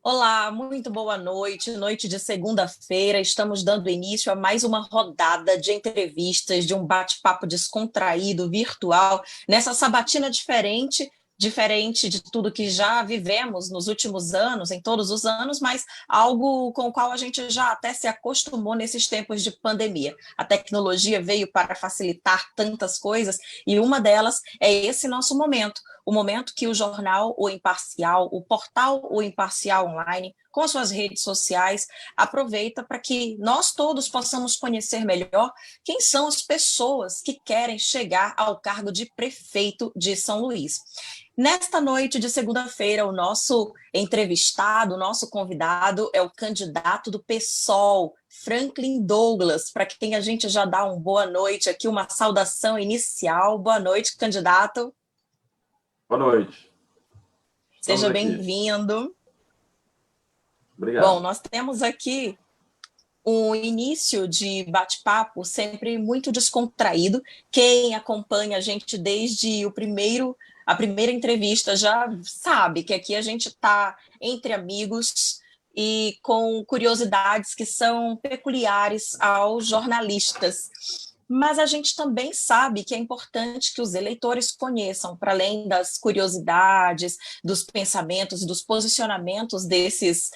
Olá, muito boa noite. Noite de segunda-feira, estamos dando início a mais uma rodada de entrevistas, de um bate-papo descontraído, virtual, nessa sabatina diferente de tudo que já vivemos nos últimos anos, em todos os anos, mas algo com o qual a gente já até se acostumou nesses tempos de pandemia. A tecnologia veio para facilitar tantas coisas e uma delas é esse nosso momento. O momento que o jornal O Imparcial, o portal O Imparcial Online, com as suas redes sociais, aproveita para que nós todos possamos conhecer melhor quem são as pessoas que querem chegar ao cargo de prefeito de São Luís. Nesta noite de segunda-feira, o nosso entrevistado, o nosso convidado é o candidato do PSOL, Franklin Douglas, para quem a gente já dá uma boa noite aqui, uma saudação inicial. Boa noite, candidato. Boa noite. Estamos Seja aqui. bem-vindo. Obrigado. Bom, nós temos aqui um início de bate-papo sempre muito descontraído. Quem acompanha a gente desde a primeira entrevista já sabe que aqui a gente está entre amigos e com curiosidades que são peculiares aos jornalistas. Mas a gente também sabe que é importante que os eleitores conheçam, para além das curiosidades, dos pensamentos, dos posicionamentos desses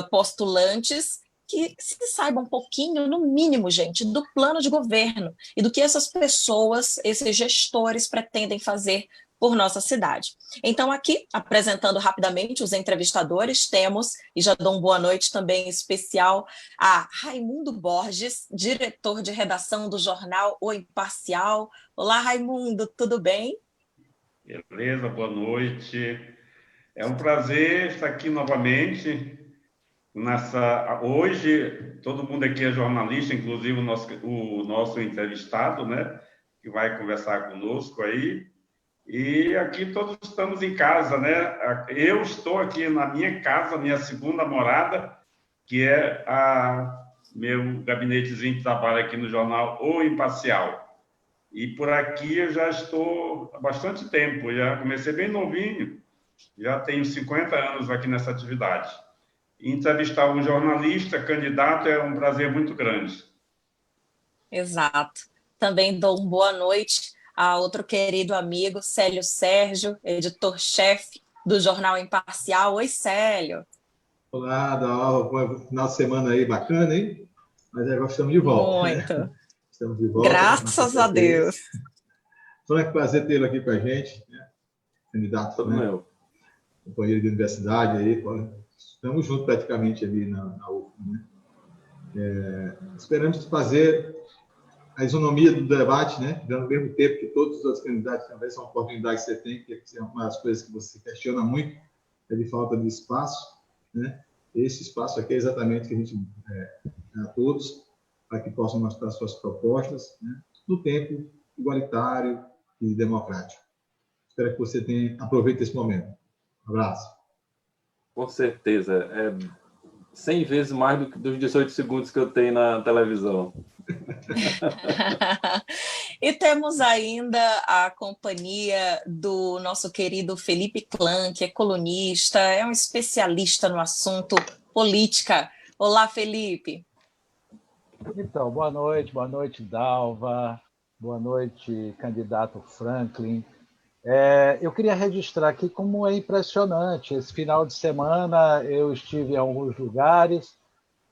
postulantes, que se saiba um pouquinho, no mínimo, gente, do plano de governo e do que essas pessoas, esses gestores pretendem fazer por nossa cidade. Então, aqui, apresentando rapidamente os entrevistadores, temos, e já dou uma boa noite também especial, a Raimundo Borges, diretor de redação do jornal O Imparcial. Olá, Raimundo, tudo bem? Beleza, boa noite. É um prazer estar aqui novamente. Hoje, todo mundo aqui é jornalista, inclusive o nosso entrevistado, né? Que vai conversar conosco aí. E aqui todos estamos em casa, né? Eu estou aqui na minha casa, minha segunda morada, que é meu gabinetezinho de trabalho aqui no jornal O Imparcial. E por aqui eu já estou há bastante tempo, já comecei bem novinho, já tenho 50 anos aqui nessa atividade. Entrevistar um jornalista, candidato, é um prazer muito grande. Exato. Também dou uma boa noite a outro querido amigo, Célio Sérgio, editor-chefe do Jornal Imparcial. Oi, Célio. Olá, Dalva. Final de semana aí bacana, hein? Mas agora estamos de volta. Muito. Estamos de volta. Graças a Deus. Foi um prazer tê-lo aqui com a gente, né? Candidato, né? Meu. Companheiro de universidade aí. Estamos juntos praticamente ali na UFM, né? Esperamos fazer a isonomia do debate, né? Ao mesmo tempo que todos os outros candidatos também são oportunidades que você tem, que é uma das coisas que você questiona muito, é de falta de espaço, né? Esse espaço aqui é exatamente que a gente a todos, para que possam mostrar suas propostas, né? No tempo igualitário e democrático. Espero que você aproveite esse momento. Um abraço. Com certeza. É 100 vezes mais do que dos 18 segundos que eu tenho na televisão. E temos ainda a companhia do nosso querido Felipe Clã, que é colunista, é um especialista no assunto política. Olá, Felipe. Então, boa noite, Dalva, boa noite, candidato Franklin. Eu queria registrar aqui como é impressionante. Esse final de semana eu estive em alguns lugares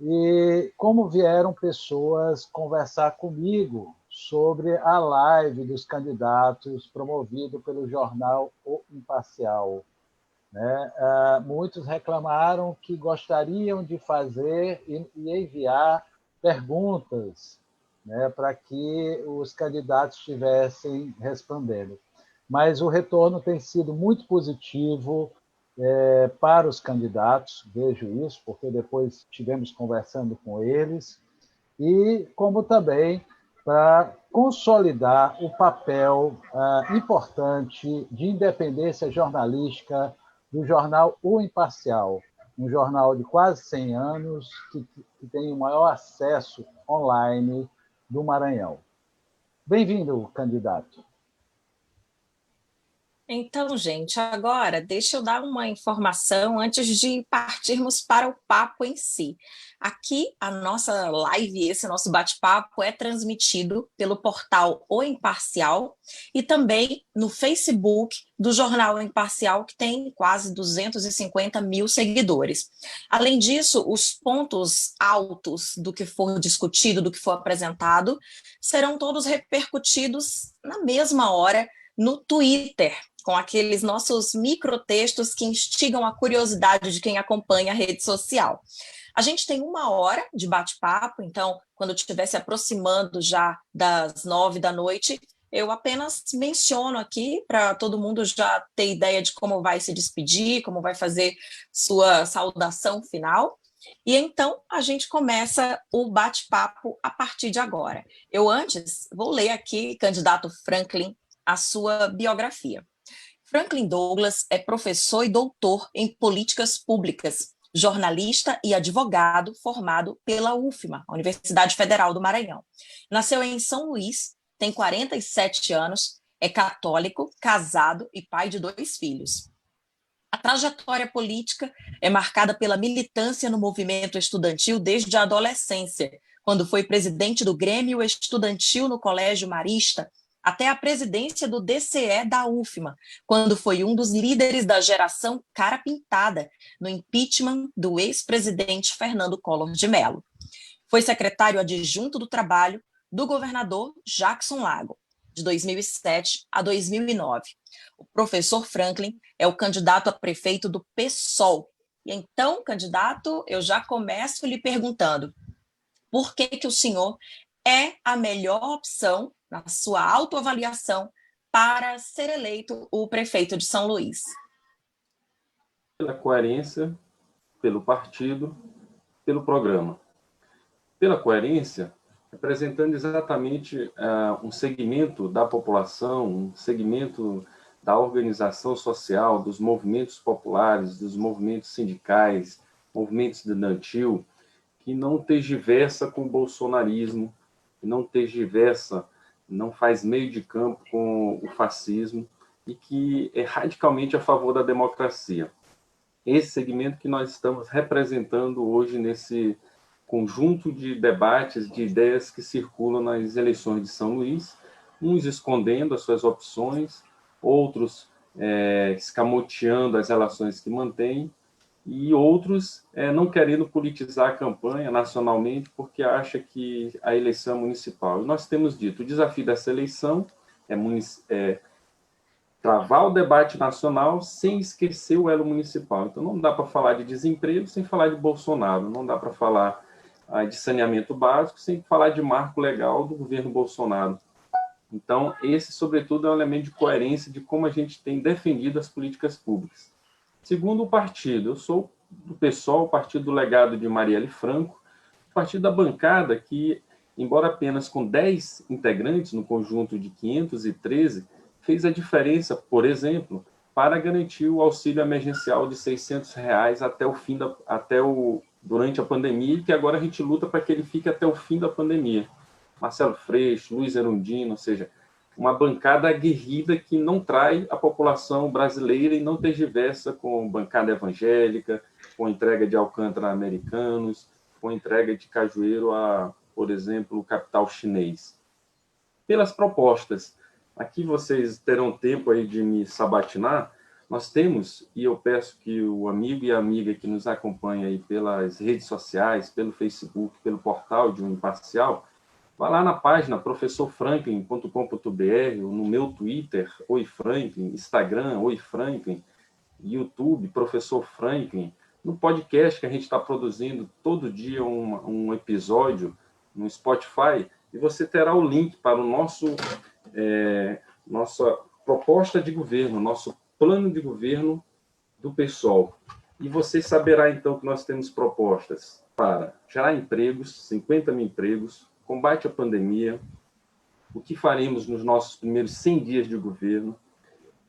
e como vieram pessoas conversar comigo sobre a live dos candidatos promovido pelo jornal O Imparcial, né? Muitos reclamaram que gostariam de fazer e enviar perguntas, né, para que os candidatos estivessem respondendo. Mas o retorno tem sido muito positivo para os candidatos, vejo isso, porque depois estivemos conversando com eles, e como também para consolidar o papel importante de independência jornalística do jornal O Imparcial, um jornal de quase 100 anos que tem o maior acesso online do Maranhão. Bem-vindo, candidato. Então, gente, agora deixa eu dar uma informação antes de partirmos para o papo em si. Aqui, a nossa live, esse nosso bate-papo, é transmitido pelo portal O Imparcial e também no Facebook do Jornal O Imparcial, que tem quase 250 mil seguidores. Além disso, os pontos altos do que for discutido, do que for apresentado, serão todos repercutidos na mesma hora no Twitter, com aqueles nossos microtextos que instigam a curiosidade de quem acompanha a rede social. A gente tem 1 hora de bate-papo, então, quando estiver se aproximando já das 9 da noite, eu apenas menciono aqui para todo mundo já ter ideia de como vai se despedir, como vai fazer sua saudação final. E então a gente começa o bate-papo a partir de agora. Eu antes vou ler aqui, candidato Franklin, a sua biografia. Franklin Douglas é professor e doutor em políticas públicas, jornalista e advogado formado pela UFMA, a Universidade Federal do Maranhão. Nasceu em São Luís, tem 47 anos, é católico, casado e pai de 2 filhos. A trajetória política é marcada pela militância no movimento estudantil desde a adolescência, quando foi presidente do Grêmio Estudantil no Colégio Marista, até a presidência do DCE da UFMA, quando foi um dos líderes da geração cara pintada no impeachment do ex-presidente Fernando Collor de Mello. Foi secretário adjunto do Trabalho do governador Jackson Lago, de 2007 a 2009. O professor Franklin é o candidato a prefeito do PSOL. E então, candidato, eu já começo lhe perguntando, por que o senhor é a melhor opção, na sua autoavaliação, para ser eleito o prefeito de São Luís? Pela coerência, pelo partido, pelo programa. Pela coerência, representando exatamente um segmento da população, um segmento da organização social, dos movimentos populares, dos movimentos sindicais, movimentos estudantil, que não tergiversa com o bolsonarismo, que não tergiversa, não faz meio de campo com o fascismo e que é radicalmente a favor da democracia. Esse segmento que nós estamos representando hoje nesse conjunto de debates, de ideias que circulam nas eleições de São Luís, uns escondendo as suas opções, outros escamoteando as relações que mantêm, e outros não querendo politizar a campanha nacionalmente porque acha que a eleição é municipal. E nós temos dito, o desafio dessa eleição é travar o debate nacional sem esquecer o elo municipal. Então não dá para falar de desemprego sem falar de Bolsonaro, não dá para falar de saneamento básico sem falar de marco legal do governo Bolsonaro. Então esse, sobretudo, é um elemento de coerência de como a gente tem defendido as políticas públicas. Segundo o partido, eu sou do PSOL, o partido do legado de Marielle Franco, o partido da bancada que, embora apenas com 10 integrantes no conjunto de 513, fez a diferença, por exemplo, para garantir o auxílio emergencial de R$ 600 durante a pandemia, e que agora a gente luta para que ele fique até o fim da pandemia. Marcelo Freixo, Luiz Erundino, ou seja, uma bancada aguerrida que não trai a população brasileira e não tergiversa com bancada evangélica, com entrega de Alcântara a americanos, com entrega de cajueiro a, por exemplo, o capital chinês. Pelas propostas, aqui vocês terão tempo aí de me sabatinar, nós temos, e eu peço que o amigo e a amiga que nos acompanha aí pelas redes sociais, pelo Facebook, pelo portal de Um Imparcial, vá lá na página professorfranklin.com.br, no meu Twitter, Oi Franklin, Instagram, Oi Franklin, YouTube, Professor Franklin, no podcast que a gente está produzindo todo dia um episódio no Spotify, e você terá o link para o nossa proposta de governo, nosso plano de governo do PSOL. E você saberá, então, que nós temos propostas para gerar empregos, 50 mil empregos, combate à pandemia, o que faremos nos nossos primeiros 100 dias de governo,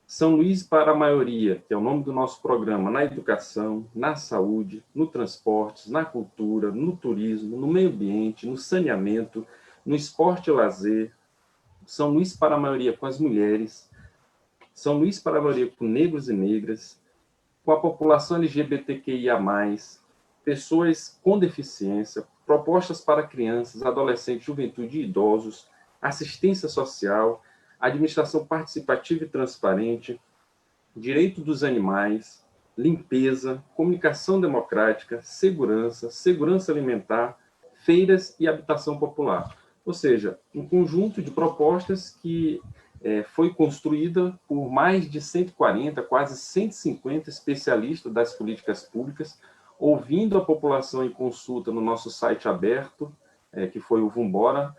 São Luís para a maioria, que é o nome do nosso programa, na educação, na saúde, no transporte, na cultura, no turismo, no meio ambiente, no saneamento, no esporte e lazer, São Luís para a maioria com as mulheres, São Luís Paramaria com negros e negras, com a população LGBTQIA+, pessoas com deficiência, propostas para crianças, adolescentes, juventude e idosos, assistência social, administração participativa e transparente, direito dos animais, limpeza, comunicação democrática, segurança alimentar, feiras e habitação popular. Ou seja, um conjunto de propostas que foi construída por mais de 140, quase 150 especialistas das políticas públicas, ouvindo a população em consulta no nosso site aberto, que foi o Vumbora,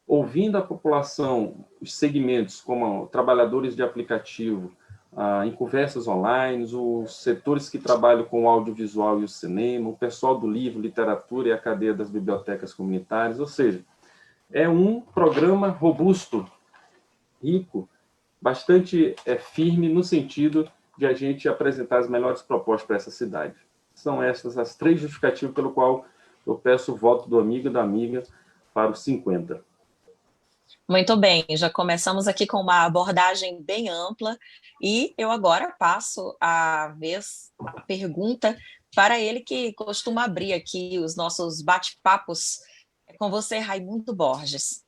ouvindo a população, os segmentos como trabalhadores de aplicativo, em conversas online, os setores que trabalham com o audiovisual e o cinema, o pessoal do livro, literatura e a cadeia das bibliotecas comunitárias, ou seja, é um programa robusto, rico, bastante firme no sentido de a gente apresentar as melhores propostas para essa cidade. São essas as 3 justificativas pelo qual eu peço o voto do amigo e da amiga para os 50. Muito bem, já começamos aqui com uma abordagem bem ampla e eu agora passo a pergunta para ele que costuma abrir aqui os nossos bate-papos. É com você, Raimundo Borges.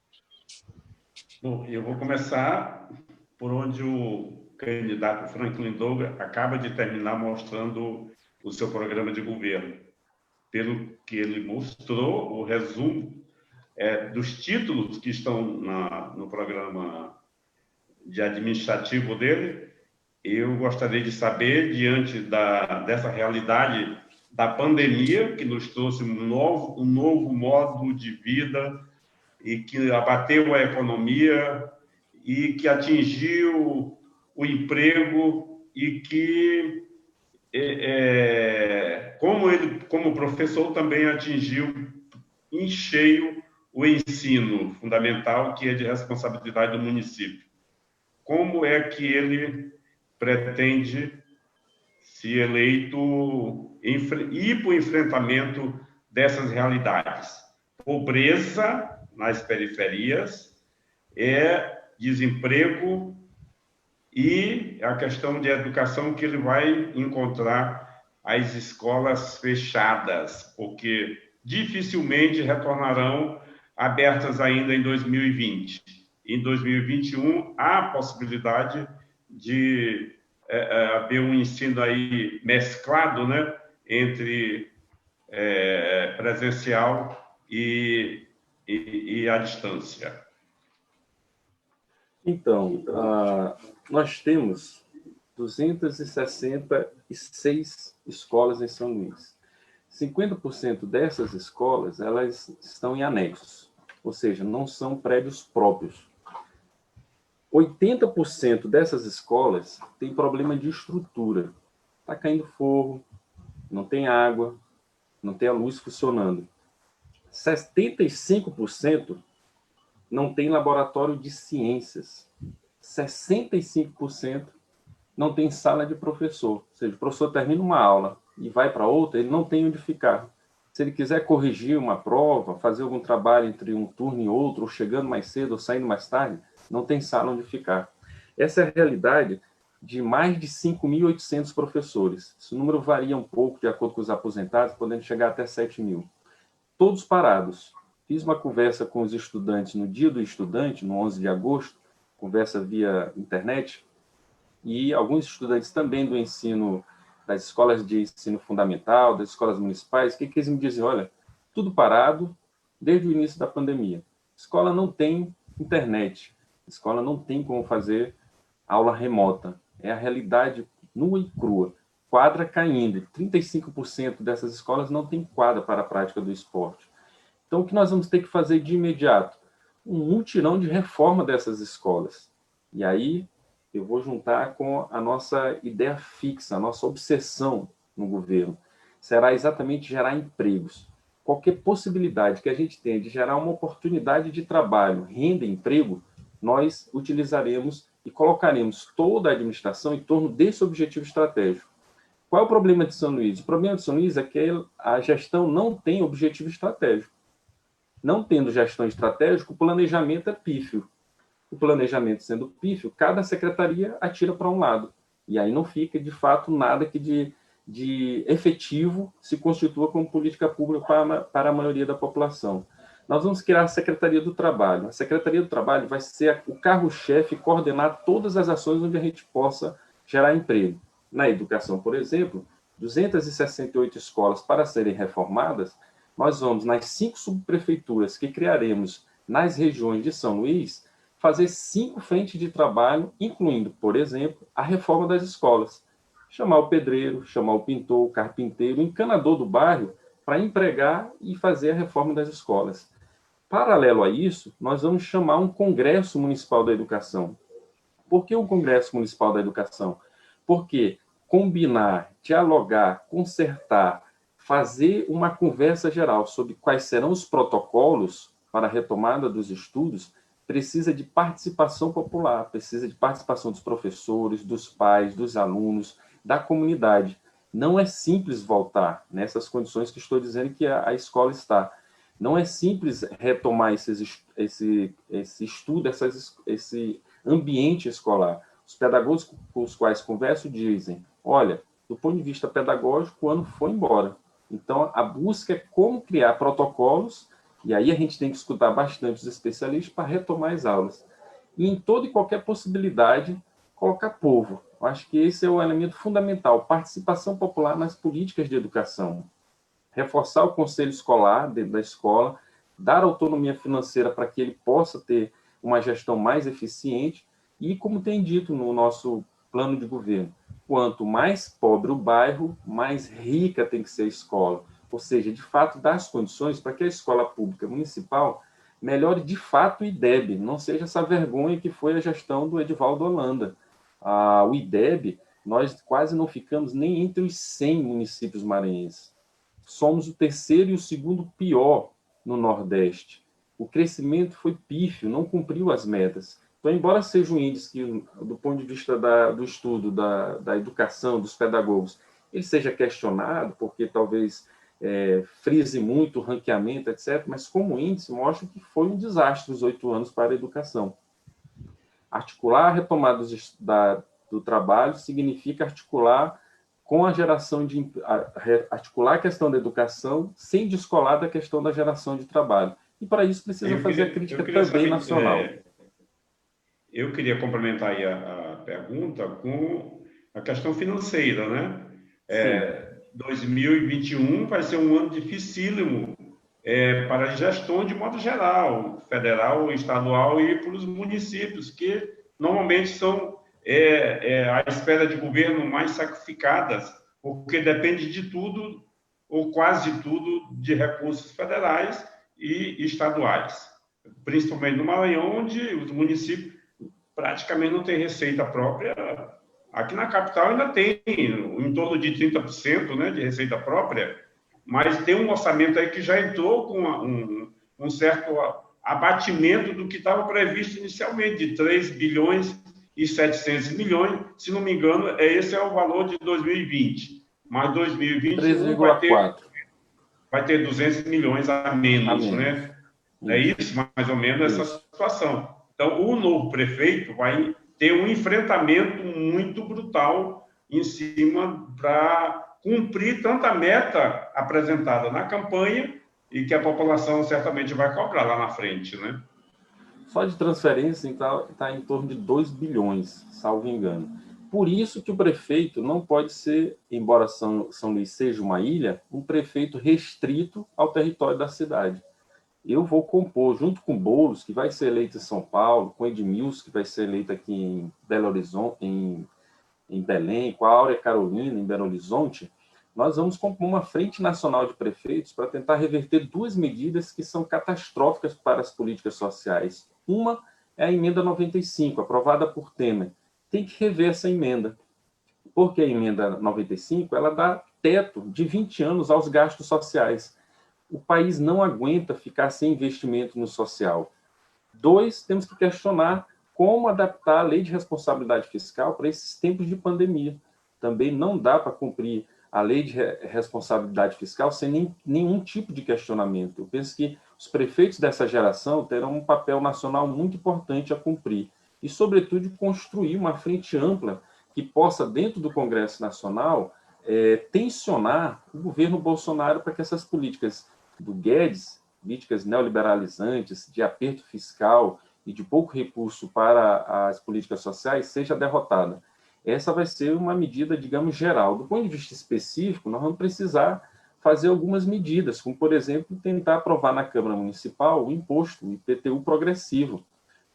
Bom, eu vou começar por onde o candidato Franklin Douglas acaba de terminar mostrando o seu programa de governo. Pelo que ele mostrou, o resumo dos títulos que estão no programa de administrativo dele, eu gostaria de saber, diante dessa realidade da pandemia, que nos trouxe um novo modo de vida e que abateu a economia e que atingiu o emprego e que, como professor, também atingiu em cheio o ensino fundamental, que é de responsabilidade do município. Como é que ele pretende, se eleito, ir para o enfrentamento dessas realidades? Pobreza nas periferias, desemprego e a questão de educação, que ele vai encontrar as escolas fechadas, porque dificilmente retornarão abertas ainda em 2020. Em 2021, há a possibilidade de haver um ensino aí mesclado, né, entre presencial e à distância. Então, nós temos 266 escolas em São Luís. 50% dessas escolas, elas estão em anexos, ou seja, não são prédios próprios. 80% dessas escolas têm problema de estrutura. Está caindo forro, não tem água, não tem a luz funcionando. 75% não tem laboratório de ciências. 65% não tem sala de professor. Ou seja, o professor termina uma aula e vai para outra, ele não tem onde ficar. Se ele quiser corrigir uma prova, fazer algum trabalho entre um turno e outro, ou chegando mais cedo ou saindo mais tarde, não tem sala onde ficar. Essa é a realidade de mais de 5.800 professores. Esse número varia um pouco de acordo com os aposentados, podendo chegar até 7.000. Todos parados. Fiz uma conversa com os estudantes no Dia do Estudante, no 11 de agosto, conversa via internet, e alguns estudantes também do ensino, das escolas de ensino fundamental, das escolas municipais, o que eles me dizem? Olha, tudo parado desde o início da pandemia. A escola não tem internet, a escola não tem como fazer aula remota. É a realidade nua e crua. Quadra caindo. 35% dessas escolas não tem quadra para a prática do esporte. Então, o que nós vamos ter que fazer de imediato? Um mutirão de reforma dessas escolas. E aí, eu vou juntar com a nossa ideia fixa, a nossa obsessão no governo. Será exatamente gerar empregos. Qualquer possibilidade que a gente tenha de gerar uma oportunidade de trabalho, renda e emprego, nós utilizaremos e colocaremos toda a administração em torno desse objetivo estratégico. Qual é o problema de São Luís? O problema de São Luís é que a gestão não tem objetivo estratégico. Não tendo gestão estratégica, o planejamento é pífio. o planejamento sendo pífio, cada secretaria atira para um lado. E aí não fica, de fato, nada que de efetivo se constitua como política pública para a maioria da população. Nós vamos criar a Secretaria do Trabalho. A Secretaria do Trabalho vai ser o carro-chefe, coordenar todas as ações onde a gente possa gerar emprego. Na educação, por exemplo, 268 escolas para serem reformadas, nós vamos, nas 5 subprefeituras que criaremos nas regiões de São Luís, fazer 5 frentes de trabalho, incluindo, por exemplo, a reforma das escolas. Chamar o pedreiro, chamar o pintor, o carpinteiro, o encanador do bairro, para empregar e fazer a reforma das escolas. Paralelo a isso, nós vamos chamar um Congresso Municipal da Educação. Por que o Congresso Municipal da Educação? Porque combinar, dialogar, consertar, fazer uma conversa geral sobre quais serão os protocolos para a retomada dos estudos, precisa de participação popular, precisa de participação dos professores, dos pais, dos alunos, da comunidade. Não é simples voltar nessas condições que estou dizendo que a escola está. Não é simples retomar esse estudo, esse ambiente escolar. Os pedagogos com os quais converso dizem, olha, do ponto de vista pedagógico, o ano foi embora. Então, a busca é como criar protocolos, e aí a gente tem que escutar bastante os especialistas para retomar as aulas. E em toda e qualquer possibilidade, colocar povo. Eu acho que esse é o elemento fundamental, participação popular nas políticas de educação. Reforçar o conselho escolar dentro da escola, dar autonomia financeira para que ele possa ter uma gestão mais eficiente e, como tem dito no nosso plano de governo, quanto mais pobre o bairro, mais rica tem que ser a escola. Ou seja, de fato, dar as condições para que a escola pública municipal melhore de fato o IDEB, não seja essa vergonha que foi a gestão do Edivaldo Holanda. O IDEB, nós quase não ficamos nem entre os 100 municípios maranhenses. Somos o terceiro e o segundo pior no Nordeste. O crescimento foi pífio, não cumpriu as metas. Então, embora seja um índice que, do ponto de vista do estudo, da educação, dos pedagogos, ele seja questionado, porque talvez frise muito o ranqueamento, etc., mas como índice mostra que foi um desastre os 8 anos para a educação. Articular a retomada do trabalho significa articular com a geração articular a questão da educação sem descolar da questão da geração de trabalho. E para isso precisa fazer a crítica também nacional. Eu queria complementar aí a pergunta com a questão financeira, né? 2021 vai ser um ano dificílimo para a gestão de modo geral, federal, estadual e para os municípios, que normalmente são à espera de governo mais sacrificadas, porque depende de tudo, ou quase de tudo, de recursos federais e estaduais. Principalmente no Maranhão, onde os municípios praticamente não têm receita própria. Aqui na capital ainda tem em torno de 30%, né, de receita própria, mas tem um orçamento aí que já entrou com um certo abatimento do que estava previsto inicialmente, de 3 bilhões e 700 milhões, se não me engano, esse é o valor de 2020. Mas 2021 vai ter 200 milhões a menos, né? É isso, mais ou menos, essa situação. Então, o novo prefeito vai ter um enfrentamento muito brutal em cima para cumprir tanta meta apresentada na campanha e que a população certamente vai cobrar lá na frente, né? Só de transferência está em torno de 2 bilhões, salvo engano. Por isso que o prefeito não pode ser, embora São Luís seja uma ilha, um prefeito restrito ao território da cidade. Eu vou compor, junto com Boulos, que vai ser eleito em São Paulo, com Edmilson, que vai ser eleito aqui em Belo Horizonte, em Belém, com a Áurea Carolina, em Belo Horizonte, nós vamos compor uma frente nacional de prefeitos para tentar reverter 2 medidas que são catastróficas para as políticas sociais. Uma é a emenda 95, aprovada por Temer. Tem que rever essa emenda, porque a emenda 95 ela dá teto de 20 anos aos gastos sociais. O país não aguenta ficar sem investimento no social. 2, temos que questionar como adaptar a lei de responsabilidade fiscal para esses tempos de pandemia. Também não dá para cumprir a lei de responsabilidade fiscal sem nenhum tipo de questionamento. Eu penso que os prefeitos dessa geração terão um papel nacional muito importante a cumprir e, sobretudo, construir uma frente ampla que possa, dentro do Congresso Nacional, tensionar o governo Bolsonaro para que essas políticas do Guedes, políticas neoliberalizantes, de aperto fiscal e de pouco recurso para as políticas sociais, seja derrotada. Essa vai ser uma medida, digamos, geral. Do ponto de vista específico, nós vamos precisar fazer algumas medidas, como, por exemplo, tentar aprovar na Câmara Municipal o imposto, o IPTU progressivo.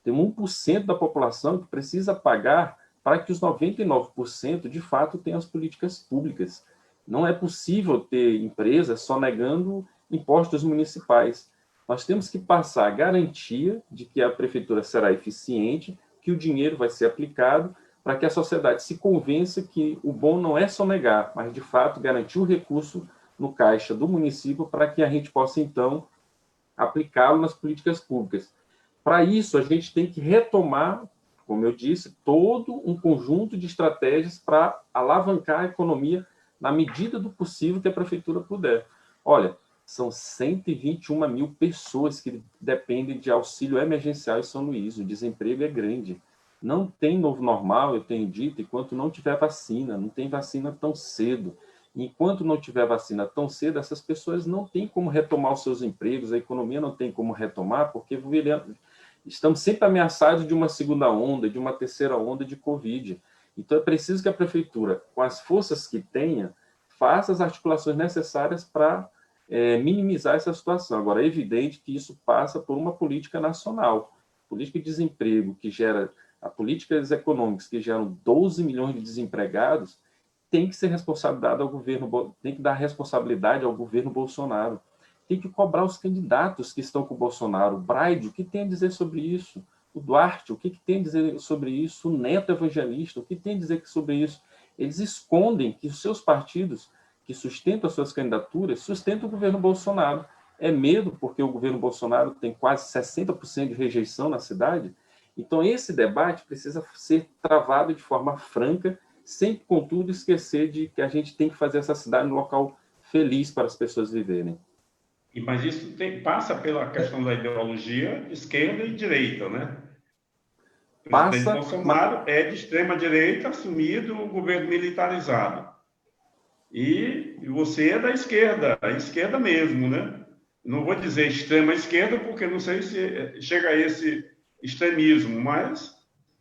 Tem 1% da população que precisa pagar para que os 99% de fato tenham as políticas públicas. Não é possível ter empresas só negando impostos municipais. Nós temos que passar a garantia de que a prefeitura será eficiente, que o dinheiro vai ser aplicado, para que a sociedade se convença que o bom não é sonegar, mas, de fato, garantir o recurso no caixa do município para que a gente possa, então, aplicá-lo nas políticas públicas. Para isso, a gente tem que retomar, como eu disse, todo um conjunto de estratégias para alavancar a economia na medida do possível que a prefeitura puder. Olha, são 121 mil pessoas que dependem de auxílio emergencial em São Luís. O desemprego é grande. Não tem novo normal, eu tenho dito, enquanto não tiver vacina. Não tem vacina tão cedo. Enquanto não tiver vacina tão cedo, essas pessoas não têm como retomar os seus empregos, a economia não tem como retomar, porque estamos sempre ameaçados de uma segunda onda, de uma terceira onda de Covid. Então, é preciso que a prefeitura, com as forças que tenha, faça as articulações necessárias para minimizar essa situação. Agora, é evidente que isso passa por uma política nacional. Política de desemprego, que gera políticas econômicas que geram 12 milhões de desempregados, tem que ser responsabilidade ao governo, tem que dar responsabilidade ao governo Bolsonaro. Tem que cobrar os candidatos que estão com o Bolsonaro. O Braide, o que tem a dizer sobre isso? O Duarte, o que tem a dizer sobre isso? O Neto Evangelista, o que tem a dizer sobre isso? Eles escondem que os seus partidos, que sustentam as suas candidaturas, sustentam o governo Bolsonaro. É medo, porque o governo Bolsonaro tem quase 60% de rejeição na cidade. Então, esse debate precisa ser travado de forma franca, sem, contudo, esquecer de que a gente tem que fazer essa cidade um local feliz para as pessoas viverem. Mas isso passa pela questão da ideologia esquerda e direita, né? O presidente Bolsonaro é de extrema-direita, assumido o governo militarizado. E você é da esquerda, a esquerda mesmo, né? Não vou dizer extrema-esquerda, porque não sei se chega a esse extremismo, mas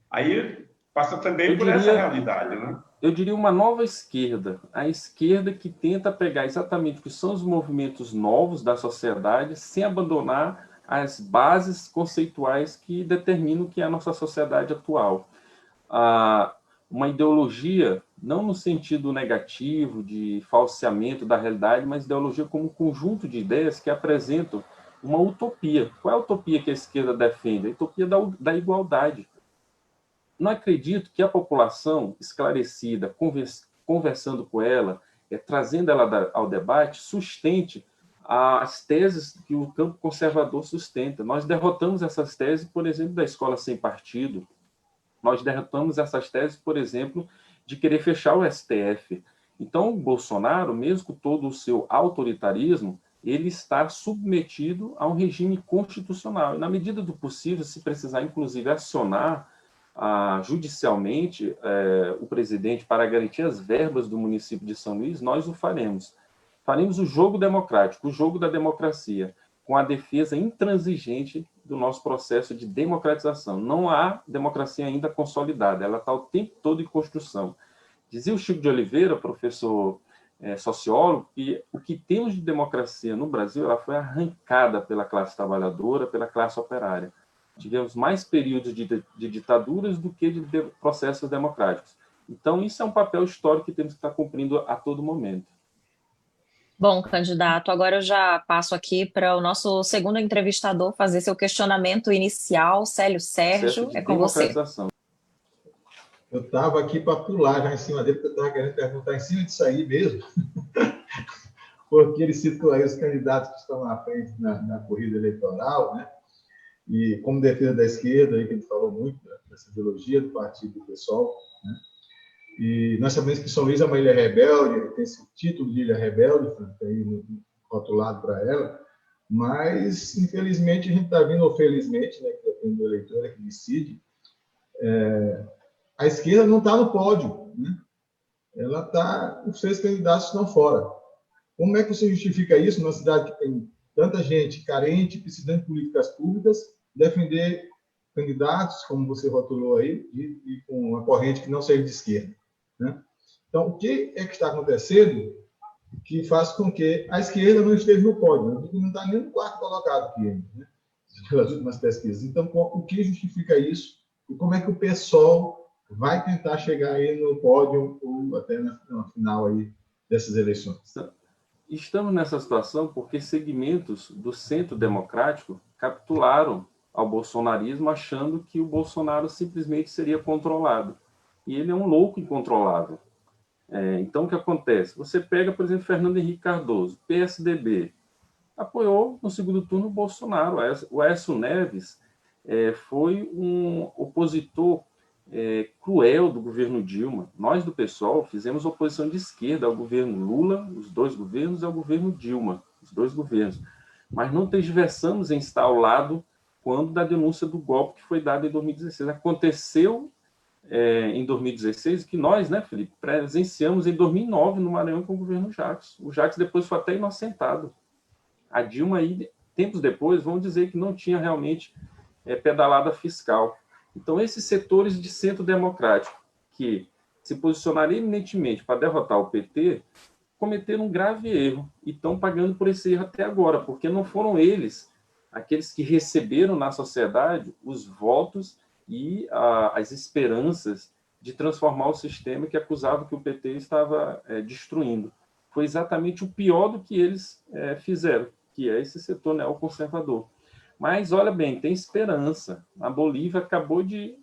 aí passa também por essa realidade, né? Eu diria uma nova esquerda, a esquerda que tenta pegar exatamente o que são os movimentos novos da sociedade, sem abandonar as bases conceituais que determinam o que é a nossa sociedade atual. Uma ideologia, não no sentido negativo, de falseamento da realidade, mas ideologia como um conjunto de ideias que apresentam uma utopia. Qual é a utopia que a esquerda defende? A utopia da igualdade. Não acredito que a população esclarecida, conversando com ela, trazendo ela ao debate, sustente as teses que o campo conservador sustenta. Nós derrotamos essas teses, por exemplo, da escola sem partido. Nós derrotamos essas teses, por exemplo, de querer fechar o STF. Então, o Bolsonaro, mesmo com todo o seu autoritarismo, ele está submetido a um regime constitucional. E, na medida do possível, se precisar, inclusive, acionar judicialmente o presidente para garantir as verbas do município de São Luís, nós o faremos. Faremos o jogo democrático, o jogo da democracia, com a defesa intransigente do nosso processo de democratização. Não há democracia ainda consolidada, ela está o tempo todo em construção. Dizia o Chico de Oliveira, professor sociólogo, que o que temos de democracia no Brasil ela foi arrancada pela classe trabalhadora, pela classe operária. Tivemos mais períodos de ditaduras do que de processos democráticos. Então, isso é um papel histórico que temos que estar cumprindo a todo momento. Bom, candidato, agora eu já passo aqui para o nosso segundo entrevistador fazer seu questionamento inicial. Célio Sérgio, é com você. Eu estava aqui para pular já em cima dele, porque eu estava querendo perguntar em cima disso aí mesmo, porque ele citou aí os candidatos que estão na frente na corrida eleitoral, né? E como defesa da esquerda, aí que ele falou muito dessa ideologia do partido do PSOL, né? E nós sabemos que São Luís é uma ilha rebelde, tem esse título de ilha rebelde, aí rotulado para ela, mas, infelizmente, a gente está vendo, ou felizmente, né, que depende do eleitor que decide, a esquerda não está no pódio, né? Ela está, os 6 candidatos estão fora. Como é que você justifica isso numa cidade que tem tanta gente carente, precisando de políticas públicas, defender candidatos, como você rotulou aí, e com uma corrente que não seja de esquerda, né? Então, o que é que está acontecendo que faz com que a esquerda não esteja no pódio, né? Não está nem no quarto colocado aqui ainda, né? Pelas últimas pesquisas. Então, o que justifica isso? E como é que o PSOL vai tentar chegar aí no pódio ou até na final aí dessas eleições? Estamos nessa situação porque segmentos do centro democrático capitularam ao bolsonarismo, achando que o Bolsonaro simplesmente seria controlado. E ele é um louco incontrolável. Então, o que acontece? Você pega, por exemplo, Fernando Henrique Cardoso, PSDB, apoiou no segundo turno o Bolsonaro. O Aécio Neves foi um opositor cruel do governo Dilma. Nós, do PSOL, fizemos oposição de esquerda ao governo Lula, os 2 governos, e ao governo Dilma, os 2 governos. Mas não tergiversamos em estar ao lado quando da denúncia do golpe que foi dado em 2016. Aconteceu em 2016, que nós, né, Felipe, presenciamos em 2009 no Maranhão com o governo Jacques. O Jacques depois foi até inocentado. A Dilma, aí, tempos depois, vão dizer que não tinha realmente pedalada fiscal. Então, esses setores de centro democrático que se posicionaram eminentemente para derrotar o PT cometeram um grave erro e estão pagando por esse erro até agora, porque não foram eles aqueles que receberam na sociedade os votos e as esperanças de transformar o sistema que acusava que o PT estava destruindo. Foi exatamente o pior do que eles fizeram, que é esse setor neoconservador. Mas, olha bem, tem esperança. A Bolívia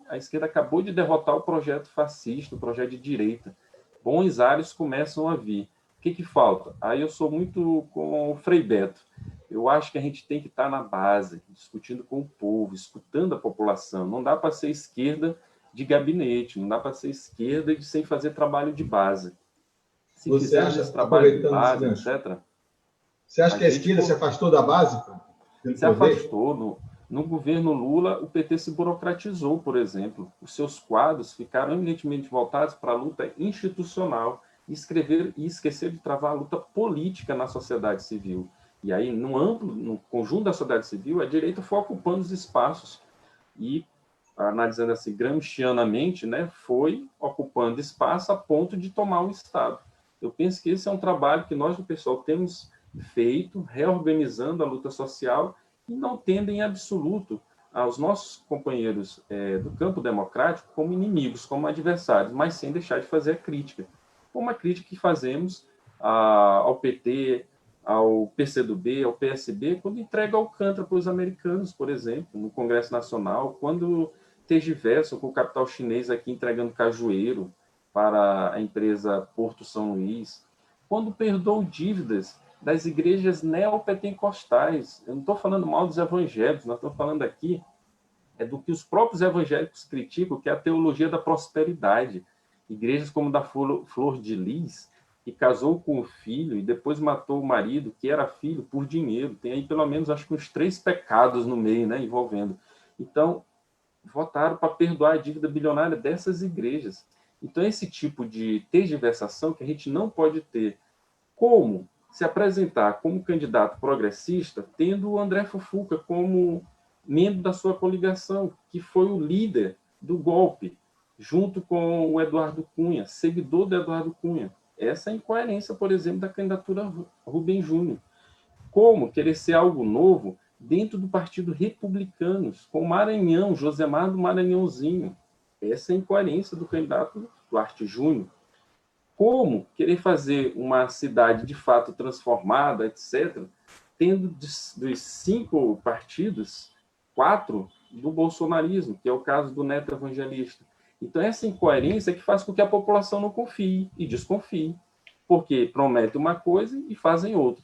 a esquerda acabou de derrotar o projeto fascista, o projeto de direita. Bons ares começam a vir. O que falta? Aí eu sou muito com o Frei Beto. Eu acho que a gente tem que estar na base, discutindo com o povo, escutando a população. Não dá para ser esquerda de gabinete, não dá para ser esquerda sem fazer trabalho de base. Se você acha, esse trabalho de base, etc. Você acha que a esquerda se afastou da base? Se afastou. No governo Lula, o PT se burocratizou, por exemplo. Os seus quadros ficaram eminentemente voltados para a luta institucional e esquecer de travar a luta política na sociedade civil. E aí, no conjunto da sociedade civil, a direita foi ocupando os espaços e, analisando assim, gramscianamente, né, foi ocupando espaço a ponto de tomar o Estado. Eu penso que esse é um trabalho que nós, do PSOL, temos feito, reorganizando a luta social e não tendo em absoluto aos nossos companheiros do campo democrático como inimigos, como adversários, mas sem deixar de fazer a crítica. Como a crítica que fazemos ao PT, ao PCdoB, ao PSB, quando entrega Alcântara para os americanos, por exemplo, no Congresso Nacional, quando tergiversam com o capital chinês aqui entregando cajueiro para a empresa Porto São Luís, quando perdoam dívidas das igrejas neopentecostais. Eu não estou falando mal dos evangélicos, nós estamos falando aqui do que os próprios evangélicos criticam, que é a teologia da prosperidade. Igrejas como da Flor de Lis, que casou com o filho e depois matou o marido, que era filho, por dinheiro. Tem aí pelo menos, acho que uns 3 pecados no meio, né, envolvendo. Então, votaram para perdoar a dívida bilionária dessas igrejas. Então, esse tipo de tergiversação que a gente não pode ter. Como se apresentar como candidato progressista, tendo o André Fufuca como membro da sua coligação, que foi o líder do golpe, junto com o Eduardo Cunha, seguidor do Eduardo Cunha. Essa é a incoerência, por exemplo, da candidatura Rubem Júnior. Como querer ser algo novo dentro do Partido Republicanos, com o Maranhão, Josemar do Maranhãozinho. Essa é a incoerência do candidato Duarte Júnior. Como querer fazer uma cidade de fato transformada, etc., tendo dos 5 partidos, 4 do bolsonarismo, que é o caso do Neto Evangelista. Então, essa incoerência é que faz com que a população não confie e desconfie, porque prometem uma coisa e fazem outra.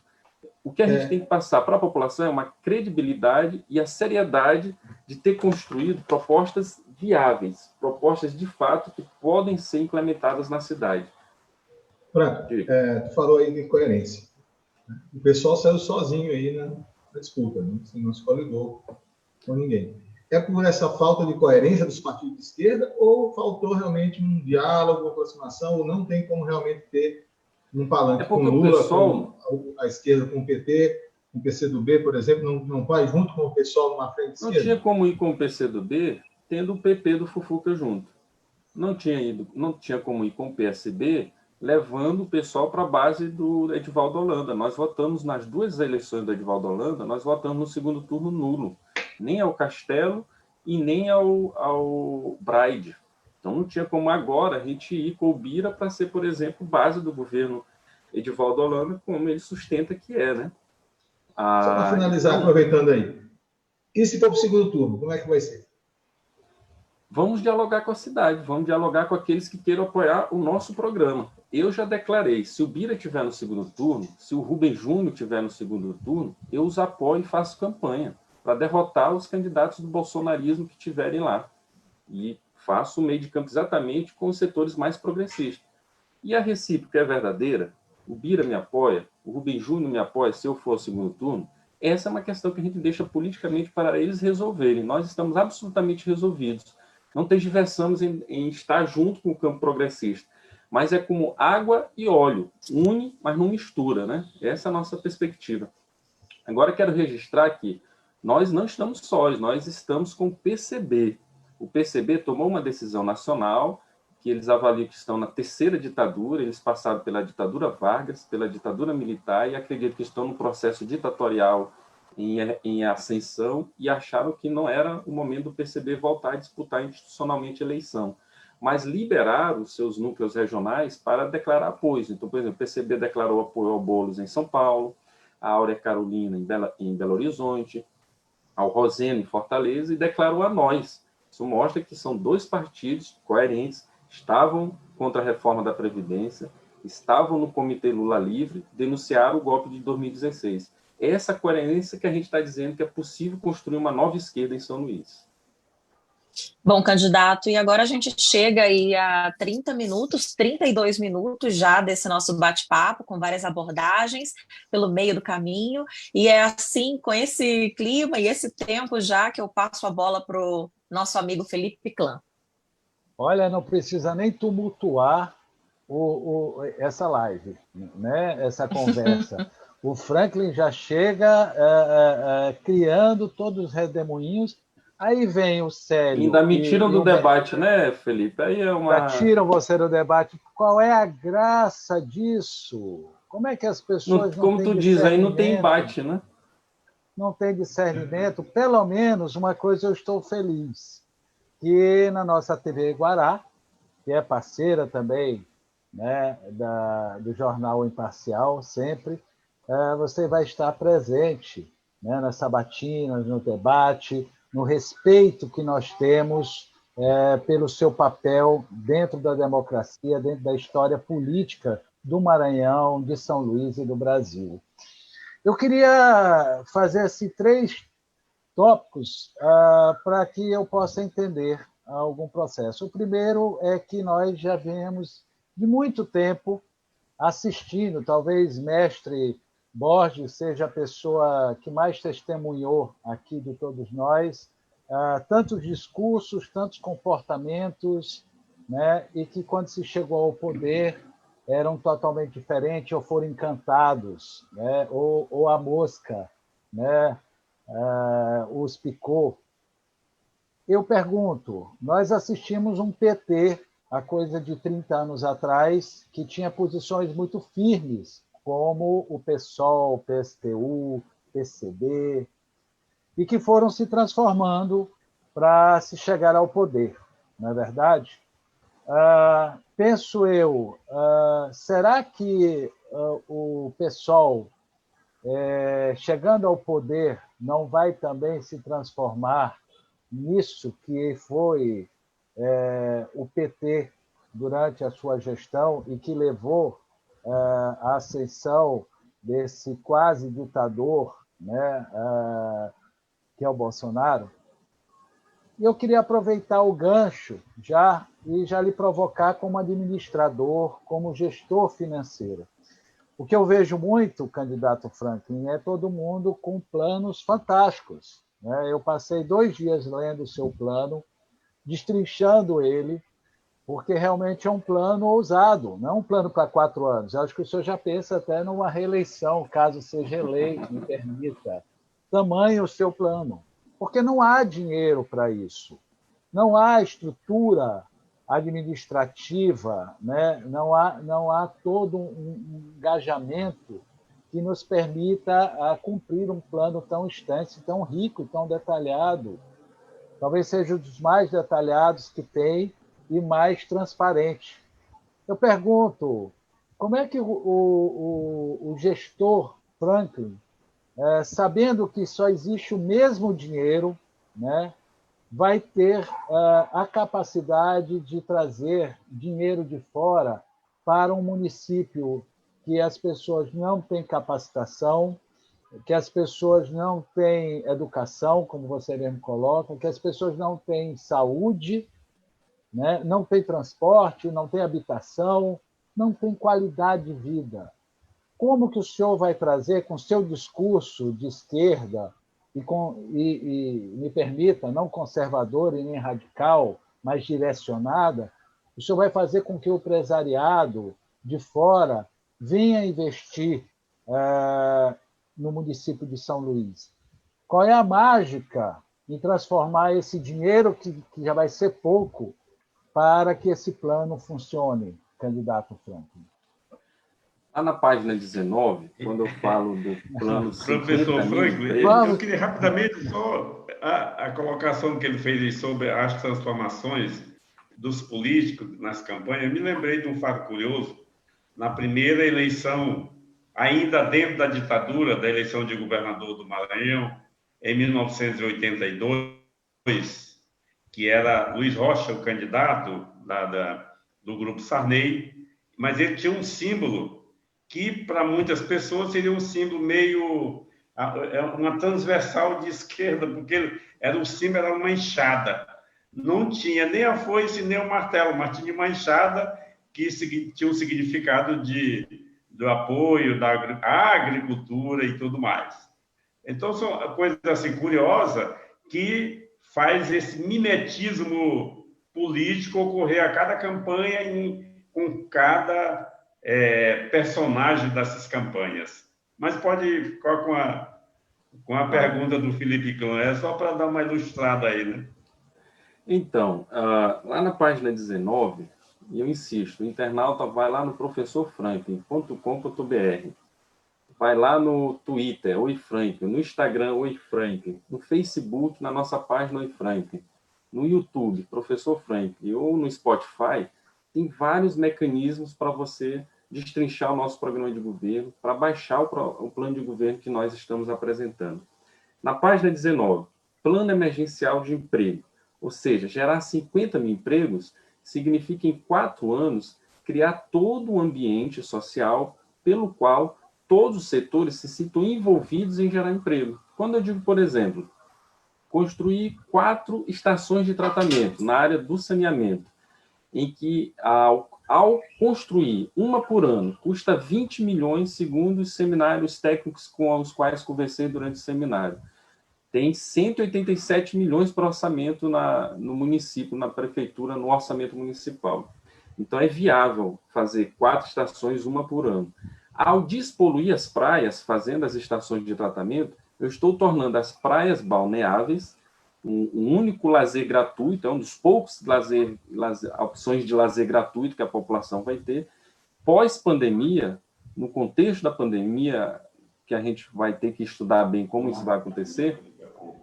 O que a gente tem que passar para a população é uma credibilidade e a seriedade de ter construído propostas viáveis, propostas de fato que podem ser implementadas na cidade. Franco, tu falou aí de coerência. O pessoal saiu sozinho aí na disputa, né? Você não se coligou com ninguém. É por essa falta de coerência dos partidos de esquerda ou faltou realmente um diálogo, uma aproximação, ou não tem como realmente ter um palanque com Lula, com a esquerda, com o PT, com o PCdoB, por exemplo, não vai junto com o pessoal numa frente de esquerda? Não tinha como ir com o PCdoB tendo o PP do Fufuca junto. Não tinha como ir com o PSB levando o pessoal para a base do Edivaldo Holanda. Nós votamos nas duas eleições do Edivaldo Holanda, nós votamos no segundo turno nulo. Nem ao Castelo e nem ao Braide. Então não tinha como agora a gente ir com o Bira para ser, por exemplo, base do governo Edivaldo Holanda, como ele sustenta que é, né? Só para finalizar, então, aproveitando aí. E se for para o segundo turno, como é que vai ser? Vamos dialogar com a cidade, vamos dialogar com aqueles que queiram apoiar o nosso programa. Eu já declarei, se o Bira estiver no segundo turno, se o Rubem Júnior estiver no segundo turno, eu os apoio e faço campanha para derrotar os candidatos do bolsonarismo que estiverem lá. E faço o meio de campo exatamente com os setores mais progressistas. E a recíproca é verdadeira? O Bira me apoia, o Rubem Júnior me apoia se eu for ao segundo turno? Essa é uma questão que a gente deixa politicamente para eles resolverem. Nós estamos absolutamente resolvidos. Não tergiversamos em estar junto com o campo progressista. Mas é como água e óleo. Une, mas não mistura, né? Essa é a nossa perspectiva. Agora quero registrar que nós não estamos sós, nós estamos com o PCB. O PCB tomou uma decisão nacional que eles avaliam que estão na terceira ditadura, eles passaram pela ditadura Vargas, pela ditadura militar e acreditam que estão no processo ditatorial em ascensão e acharam que não era o momento do PCB voltar a disputar institucionalmente a eleição. Mas liberaram os seus núcleos regionais para declarar apoio. Então, por exemplo, o PCB declarou apoio ao Boulos em São Paulo, a Áurea Carolina em Belo Horizonte, ao Roseno em Fortaleza e declarou a nós. Isso mostra que são dois partidos coerentes, estavam contra a reforma da Previdência, estavam no Comitê Lula Livre, denunciaram o golpe de 2016. Essa coerência que a gente está dizendo que é possível construir uma nova esquerda em São Luís. Bom, candidato, e agora a gente chega aí a 30 minutos, 32 minutos já desse nosso bate-papo, com várias abordagens pelo meio do caminho, e é assim, com esse clima e esse tempo já, que eu passo a bola para o nosso amigo Felipe Clã. Olha, não precisa nem tumultuar essa live, né? Essa conversa. O Franklin já chega criando todos os redemoinhos. Aí vem o Célio... Ainda me tiram do debate, né, Felipe? Aí é uma... Já tiram você do debate. Qual é a graça disso? Como é que as pessoas não como têm tu diz, aí não tem embate, né? Não tem discernimento. Pelo menos uma coisa eu estou feliz, que na nossa TV Guará, que é parceira também, né, do Jornal Imparcial, sempre, você vai estar presente, né, nas sabatinas, no debate, no respeito que nós temos pelo seu papel dentro da democracia, dentro da história política do Maranhão, de São Luís e do Brasil. Eu queria fazer assim, 3 tópicos para que eu possa entender algum processo. O primeiro é que nós já viemos de muito tempo assistindo, talvez mestre Borges seja a pessoa que mais testemunhou aqui de todos nós, tantos discursos, tantos comportamentos, né, e que, quando se chegou ao poder, eram totalmente diferentes ou foram encantados, né, ou a mosca, né, os picou. Eu pergunto, nós assistimos um PT, há coisa de 30 anos atrás, que tinha posições muito firmes, como o PSOL, PSTU, PCB, e que foram se transformando para se chegar ao poder, não é verdade? Penso eu, será que o PSOL, chegando ao poder, não vai também se transformar nisso que foi o PT durante a sua gestão e que levou à ascensão desse quase ditador, né, que é o Bolsonaro? E eu queria aproveitar o gancho e já lhe provocar como administrador, como gestor financeiro. O que eu vejo muito, candidato Franklin, é todo mundo com planos fantásticos, né? Eu passei 2 dias lendo o seu plano, destrinchando ele, porque realmente é um plano ousado, não é um plano para 4 anos. Eu acho que o senhor já pensa até numa reeleição, caso seja eleito, me permita. Tamanho o seu plano, porque não há dinheiro para isso. Não há estrutura administrativa, né? Não há todo um engajamento que nos permita cumprir um plano tão extenso, tão rico, tão detalhado. Talvez seja um dos mais detalhados que tem e mais transparente. Eu pergunto, como é que o gestor Franklin, sabendo que só existe o mesmo dinheiro, né, vai ter a capacidade de trazer dinheiro de fora para um município que as pessoas não têm capacitação, que as pessoas não têm educação, como você mesmo coloca, que as pessoas não têm saúde, né? Não têm transporte, não têm habitação, não têm qualidade de vida. Como que o senhor vai trazer, com seu discurso de esquerda, e me permita, não conservador e nem radical, mas direcionada, o senhor vai fazer com que o empresariado de fora venha investir no município de São Luís? Qual é a mágica em transformar esse dinheiro, que já vai ser pouco, para que esse plano funcione, candidato Franklin? Lá na página 19, quando eu falo do plano Professor Franklin, eu queria rapidamente só a colocação que ele fez sobre as transformações dos políticos nas campanhas. Eu me lembrei de um fato curioso. Na primeira eleição, ainda dentro da ditadura, da eleição de governador do Maranhão, em 1982, que era Luiz Rocha, o candidato do Grupo Sarney, mas ele tinha um símbolo que, para muitas pessoas, seria um símbolo meio... uma transversal de esquerda, porque o símbolo era uma enxada. Não tinha nem a foice, nem o martelo, mas tinha uma enxada que tinha um significado do apoio à agricultura e tudo mais. Então, são coisas assim, curiosas que faz esse mimetismo político ocorrer a cada campanha com cada personagem dessas campanhas. Mas pode ficar com a pergunta do Felipe Clã, só para dar uma ilustrada aí, né? Então, lá na página 19, e eu insisto, o internauta vai lá no professorfranklin.com.br, vai lá no Twitter, Oi Franklin, no Instagram, Oi Franklin, no Facebook, na nossa página Oi Franklin, no YouTube, Professor Franklin, ou no Spotify, tem vários mecanismos para você destrinchar o nosso programa de governo, para baixar o plano de governo que nós estamos apresentando. Na página 19, Plano Emergencial de Emprego, ou seja, gerar 50 mil empregos significa, em 4 anos, criar todo um ambiente social pelo qual todos os setores se sintam envolvidos em gerar emprego. Quando eu digo, por exemplo, construir 4 estações de tratamento na área do saneamento, em que, ao construir uma por ano, custa 20 milhões, segundo os seminários técnicos com os quais conversei durante o seminário. Tem 187 milhões para orçamento no município, na prefeitura, no orçamento municipal. Então, é viável fazer 4 estações, uma por ano. Ao despoluir as praias, fazendo as estações de tratamento, eu estou tornando as praias balneáveis um único lazer gratuito, é um dos poucos opções de lazer gratuito que a população vai ter. Pós-pandemia, no contexto da pandemia, que a gente vai ter que estudar bem como isso vai acontecer,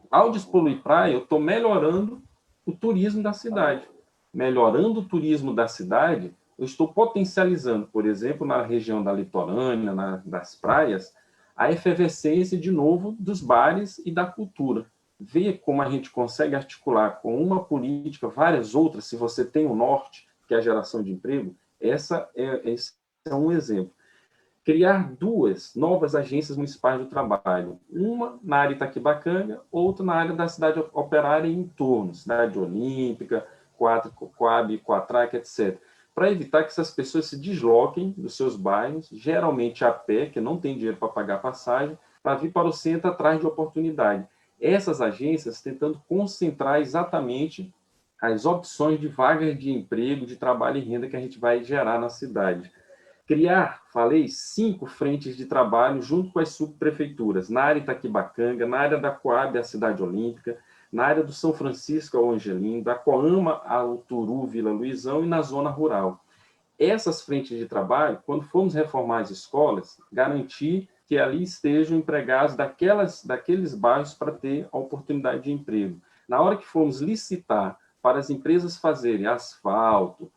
ao despoluir praia, eu estou melhorando o turismo da cidade. Melhorando o turismo da cidade, eu estou potencializando, por exemplo, na região da litorânea, das praias, a efervescência, de novo, dos bares e da cultura. Ver como a gente consegue articular com uma política várias outras, se você tem o norte, que é a geração de emprego, esse é um exemplo. criar 2 novas agências municipais do trabalho, uma na área Itaquibacanga, outra na área da cidade operária e entorno, cidade olímpica, Coab, Coatrac, etc., para evitar que essas pessoas se desloquem dos seus bairros, geralmente a pé, que não tem dinheiro para pagar passagem, para vir para o centro atrás de oportunidade. Essas agências tentando concentrar exatamente as opções de vagas de emprego, de trabalho e renda que a gente vai gerar na cidade. Criar, falei, 5 frentes de trabalho junto com as subprefeituras, na área Itaquibacanga, na área da Coab, a Cidade Olímpica, na área do São Francisco ao Angelim, da Coama ao Turu, Vila Luizão e na zona rural. Essas frentes de trabalho, quando formos reformar as escolas, garantir que ali estejam empregados daqueles bairros para ter a oportunidade de emprego. Na hora que formos licitar para as empresas fazerem asfalto,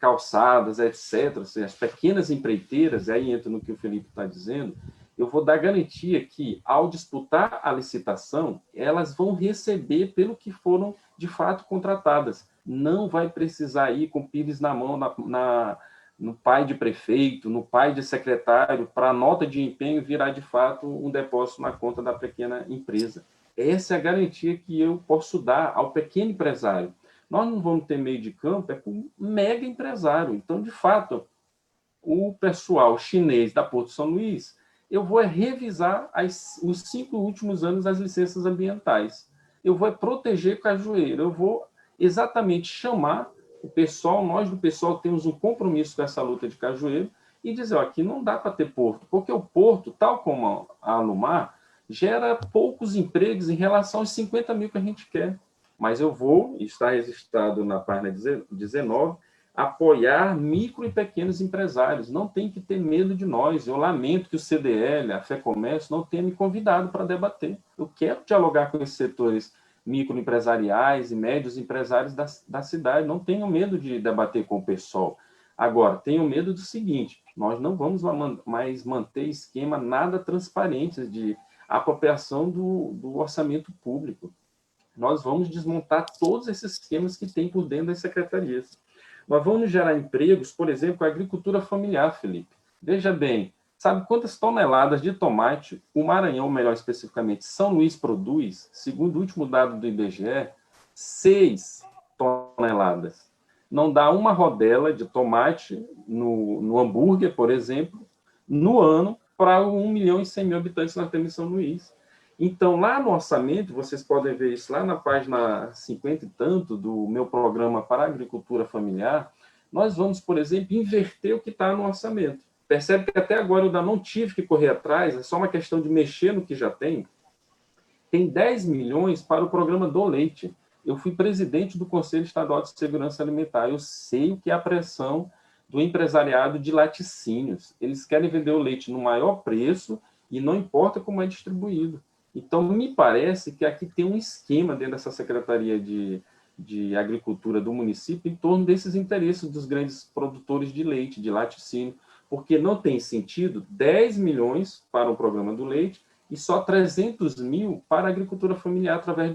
calçadas, etc., ou seja, as pequenas empreiteiras, e aí entra no que o Felipe está dizendo, eu vou dar garantia que, ao disputar a licitação, elas vão receber pelo que foram, de fato, contratadas. Não vai precisar ir com pires na mão no pai de prefeito, no pai de secretário, para a nota de empenho virar, de fato, um depósito na conta da pequena empresa. Essa é a garantia que eu posso dar ao pequeno empresário. Nós não vamos ter meio de campo, é com um mega empresário. Então, de fato, o pessoal chinês da Porto São Luís, eu vou revisar os 5 últimos anos das licenças ambientais. Eu vou proteger Cajueiro, eu vou exatamente chamar o pessoal, nós do pessoal temos um compromisso com essa luta de Cajueiro, e dizer, ó, aqui não dá para ter porto, porque o porto, tal como a Alumar, gera poucos empregos em relação aos 50 mil que a gente quer. Mas eu vou, está registrado na página 19, apoiar micro e pequenos empresários. Não tem que ter medo de nós. Eu lamento que o CDL, a FEComércio, não tenha me convidado para debater. Eu quero dialogar com esses setores microempresariais e médios empresários da cidade. Não tenho medo de debater com o pessoal. Agora, tenho medo do seguinte, nós não vamos mais manter esquema nada transparente de apropriação do orçamento público. Nós vamos desmontar todos esses esquemas que tem por dentro das secretarias. Nós vamos gerar empregos, por exemplo, com a agricultura familiar, Felipe. Veja bem, sabe quantas toneladas de tomate o Maranhão, melhor especificamente, São Luís produz? Segundo o último dado do IBGE, 6 toneladas. Não dá uma rodela de tomate no hambúrguer, por exemplo, no ano, para 1.100.000 habitantes que nós temos em São Luís. Então, lá no orçamento, vocês podem ver isso lá na página 50 e tanto do meu programa para a agricultura familiar, nós vamos, por exemplo, inverter o que está no orçamento. Percebe que até agora eu ainda não tive que correr atrás, é só uma questão de mexer no que já tem. Tem 10 milhões para o programa do leite. Eu fui presidente do Conselho Estadual de Segurança Alimentar. Eu sei o que é a pressão do empresariado de laticínios. Eles querem vender o leite no maior preço e não importa como é distribuído. Então, me parece que aqui tem um esquema dentro dessa Secretaria de Agricultura do município em torno desses interesses dos grandes produtores de leite, de laticínio, porque não tem sentido 10 milhões para o programa do leite e só 300 mil para a agricultura familiar através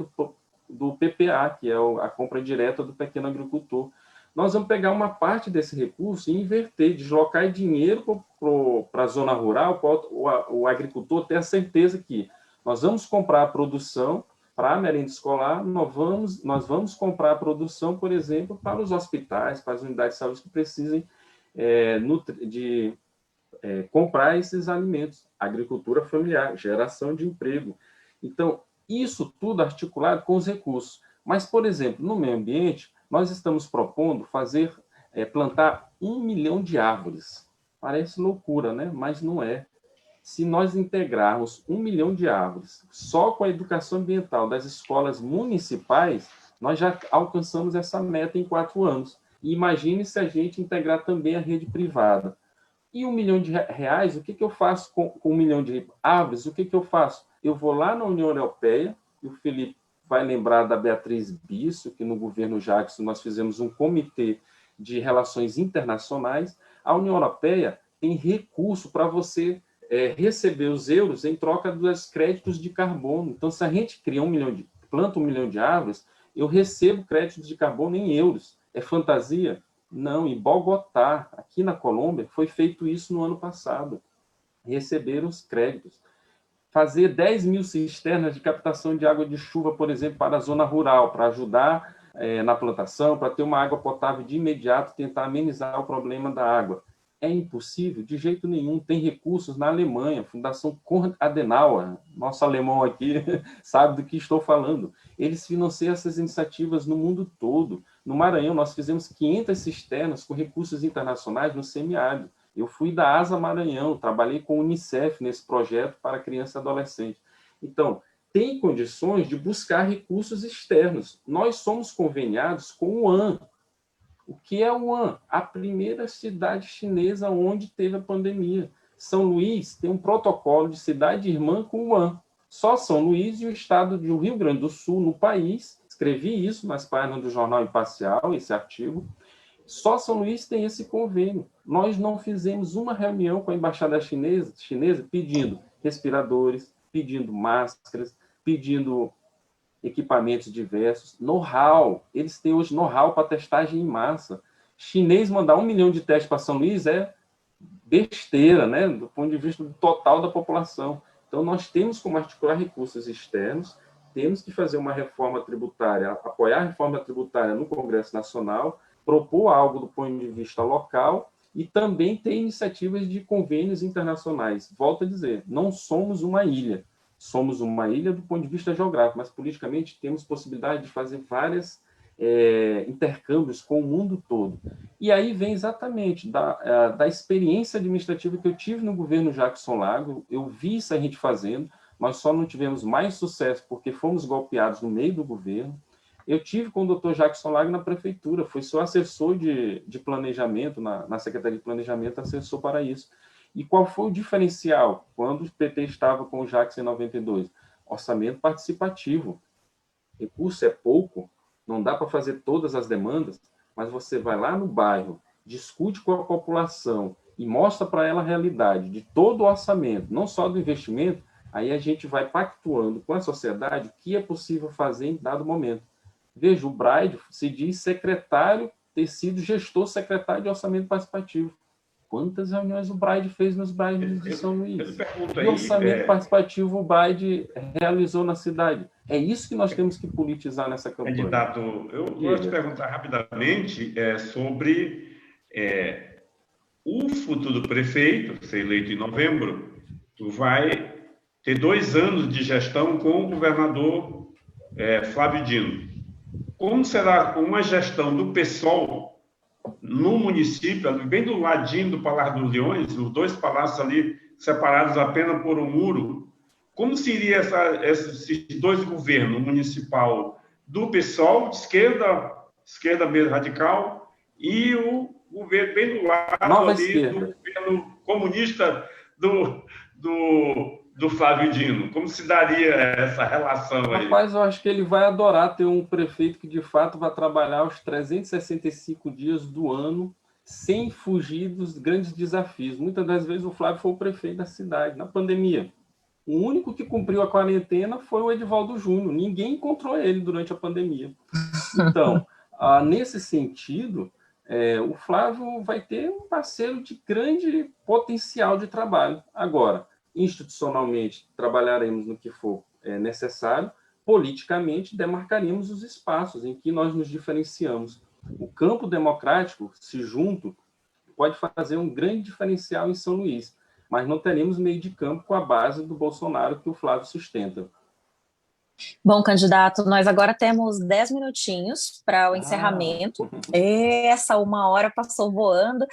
do PPA, que é a compra direta do pequeno agricultor. Nós vamos pegar uma parte desse recurso e inverter, deslocar dinheiro para a zona rural, para o agricultor ter a certeza que nós vamos comprar a produção para a merenda escolar, nós vamos comprar a produção, por exemplo, para os hospitais, para as unidades de saúde que precisem comprar esses alimentos. Agricultura familiar, geração de emprego. Então, isso tudo articulado com os recursos. Mas, por exemplo, no meio ambiente, nós estamos propondo plantar 1 milhão de árvores. Parece loucura, né? Mas não é. Se nós integrarmos 1 milhão de árvores só com a educação ambiental das escolas municipais, nós já alcançamos essa meta em 4 anos. E imagine se a gente integrar também a rede privada. E 1 milhão de reais, o que eu faço com 1 milhão de árvores? O que eu faço? Eu vou lá na União Europeia, e o Felipe vai lembrar da Beatriz Bisso, que no governo Jackson nós fizemos um comitê de relações internacionais. A União Europeia tem recurso para você receber os euros em troca dos créditos de carbono. Então, se a gente cria planta 1 milhão de árvores, eu recebo créditos de carbono em euros. É fantasia? Não, em Bogotá, aqui na Colômbia, foi feito isso no ano passado. Receberam os créditos. Fazer 10 mil cisternas de captação de água de chuva, por exemplo, para a zona rural, para ajudar na plantação, para ter uma água potável de imediato, tentar amenizar o problema da água. É impossível? De jeito nenhum. Tem recursos na Alemanha, Fundação Konrad Adenauer, nosso alemão aqui sabe do que estou falando. Eles financiam essas iniciativas no mundo todo. No Maranhão, nós fizemos 500 cisternas com recursos internacionais no semiárido. Eu fui da ASA Maranhão, trabalhei com o Unicef nesse projeto para criança e adolescente. Então, tem condições de buscar recursos externos. Nós somos conveniados com o Wuhan. O que é o Wuhan? A primeira cidade chinesa onde teve a pandemia. São Luís tem um protocolo de cidade irmã com o Wuhan. Só São Luís e o estado do Rio Grande do Sul, no país, escrevi isso nas páginas do Jornal Imparcial, esse artigo, só São Luís tem esse convênio. Nós não fizemos uma reunião com a embaixada chinesa pedindo respiradores, pedindo máscaras, pedindo equipamentos diversos, know-how. Eles têm hoje know-how para testagem em massa. Chinês mandar 1 milhão de testes para São Luís é besteira, né? Do ponto de vista do total da população. Então, nós temos como articular recursos externos, temos que fazer uma reforma tributária, apoiar a reforma tributária no Congresso Nacional, propor algo do ponto de vista local e também ter iniciativas de convênios internacionais. Volto a dizer, não somos uma ilha. Somos uma ilha do ponto de vista geográfico, mas politicamente temos possibilidade de fazer vários intercâmbios com o mundo todo. E aí vem exatamente da experiência administrativa que eu tive no governo Jackson Lago, eu vi isso a gente fazendo, nós só não tivemos mais sucesso porque fomos golpeados no meio do governo. Eu tive com o doutor Jackson Lago na prefeitura, fui seu assessor de planejamento, na Secretaria de Planejamento, assessor para isso. E qual foi o diferencial quando o PT estava com o Jackson em 92? Orçamento participativo. Recurso é pouco, não dá para fazer todas as demandas, mas você vai lá no bairro, discute com a população e mostra para ela a realidade de todo o orçamento, não só do investimento, aí a gente vai pactuando com a sociedade o que é possível fazer em dado momento. Veja, o Braide se diz secretário, ter sido gestor secretário de orçamento participativo. Quantas reuniões o Braide fez nos bairros de São Luís? Que orçamento participativo o Braide realizou na cidade? É isso que nós temos que politizar nessa campanha. Candidato, eu gosto de perguntar rapidamente sobre o futuro prefeito, ser eleito em novembro. Tu vai ter 2 anos de gestão com o governador Flávio Dino. Como será uma gestão do PSOL no município, bem do ladinho do Palácio dos Leões, os 2 palácios ali separados apenas por um muro? Como seria esses 2 governos, municipal do PSOL, de esquerda mesmo radical, e o governo bem do lado ali do governo comunista do Flávio Dino? Como se daria essa relação aí? Rapaz, eu acho que ele vai adorar ter um prefeito que, de fato, vai trabalhar os 365 dias do ano sem fugir dos grandes desafios. Muitas das vezes o Flávio foi o prefeito da cidade, na pandemia. O único que cumpriu a quarentena foi o Edivaldo Júnior. Ninguém encontrou ele durante a pandemia. Então, nesse sentido, o Flávio vai ter um parceiro de grande potencial de trabalho. Agora, institucionalmente, trabalharemos no que for necessário, politicamente, demarcaremos os espaços em que nós nos diferenciamos. O campo democrático, se junto, pode fazer um grande diferencial em São Luís, mas não teremos meio de campo com a base do Bolsonaro que o Flávio sustenta. Bom, candidato, nós agora temos 10 minutinhos para o encerramento. Essa 1 hora passou voando.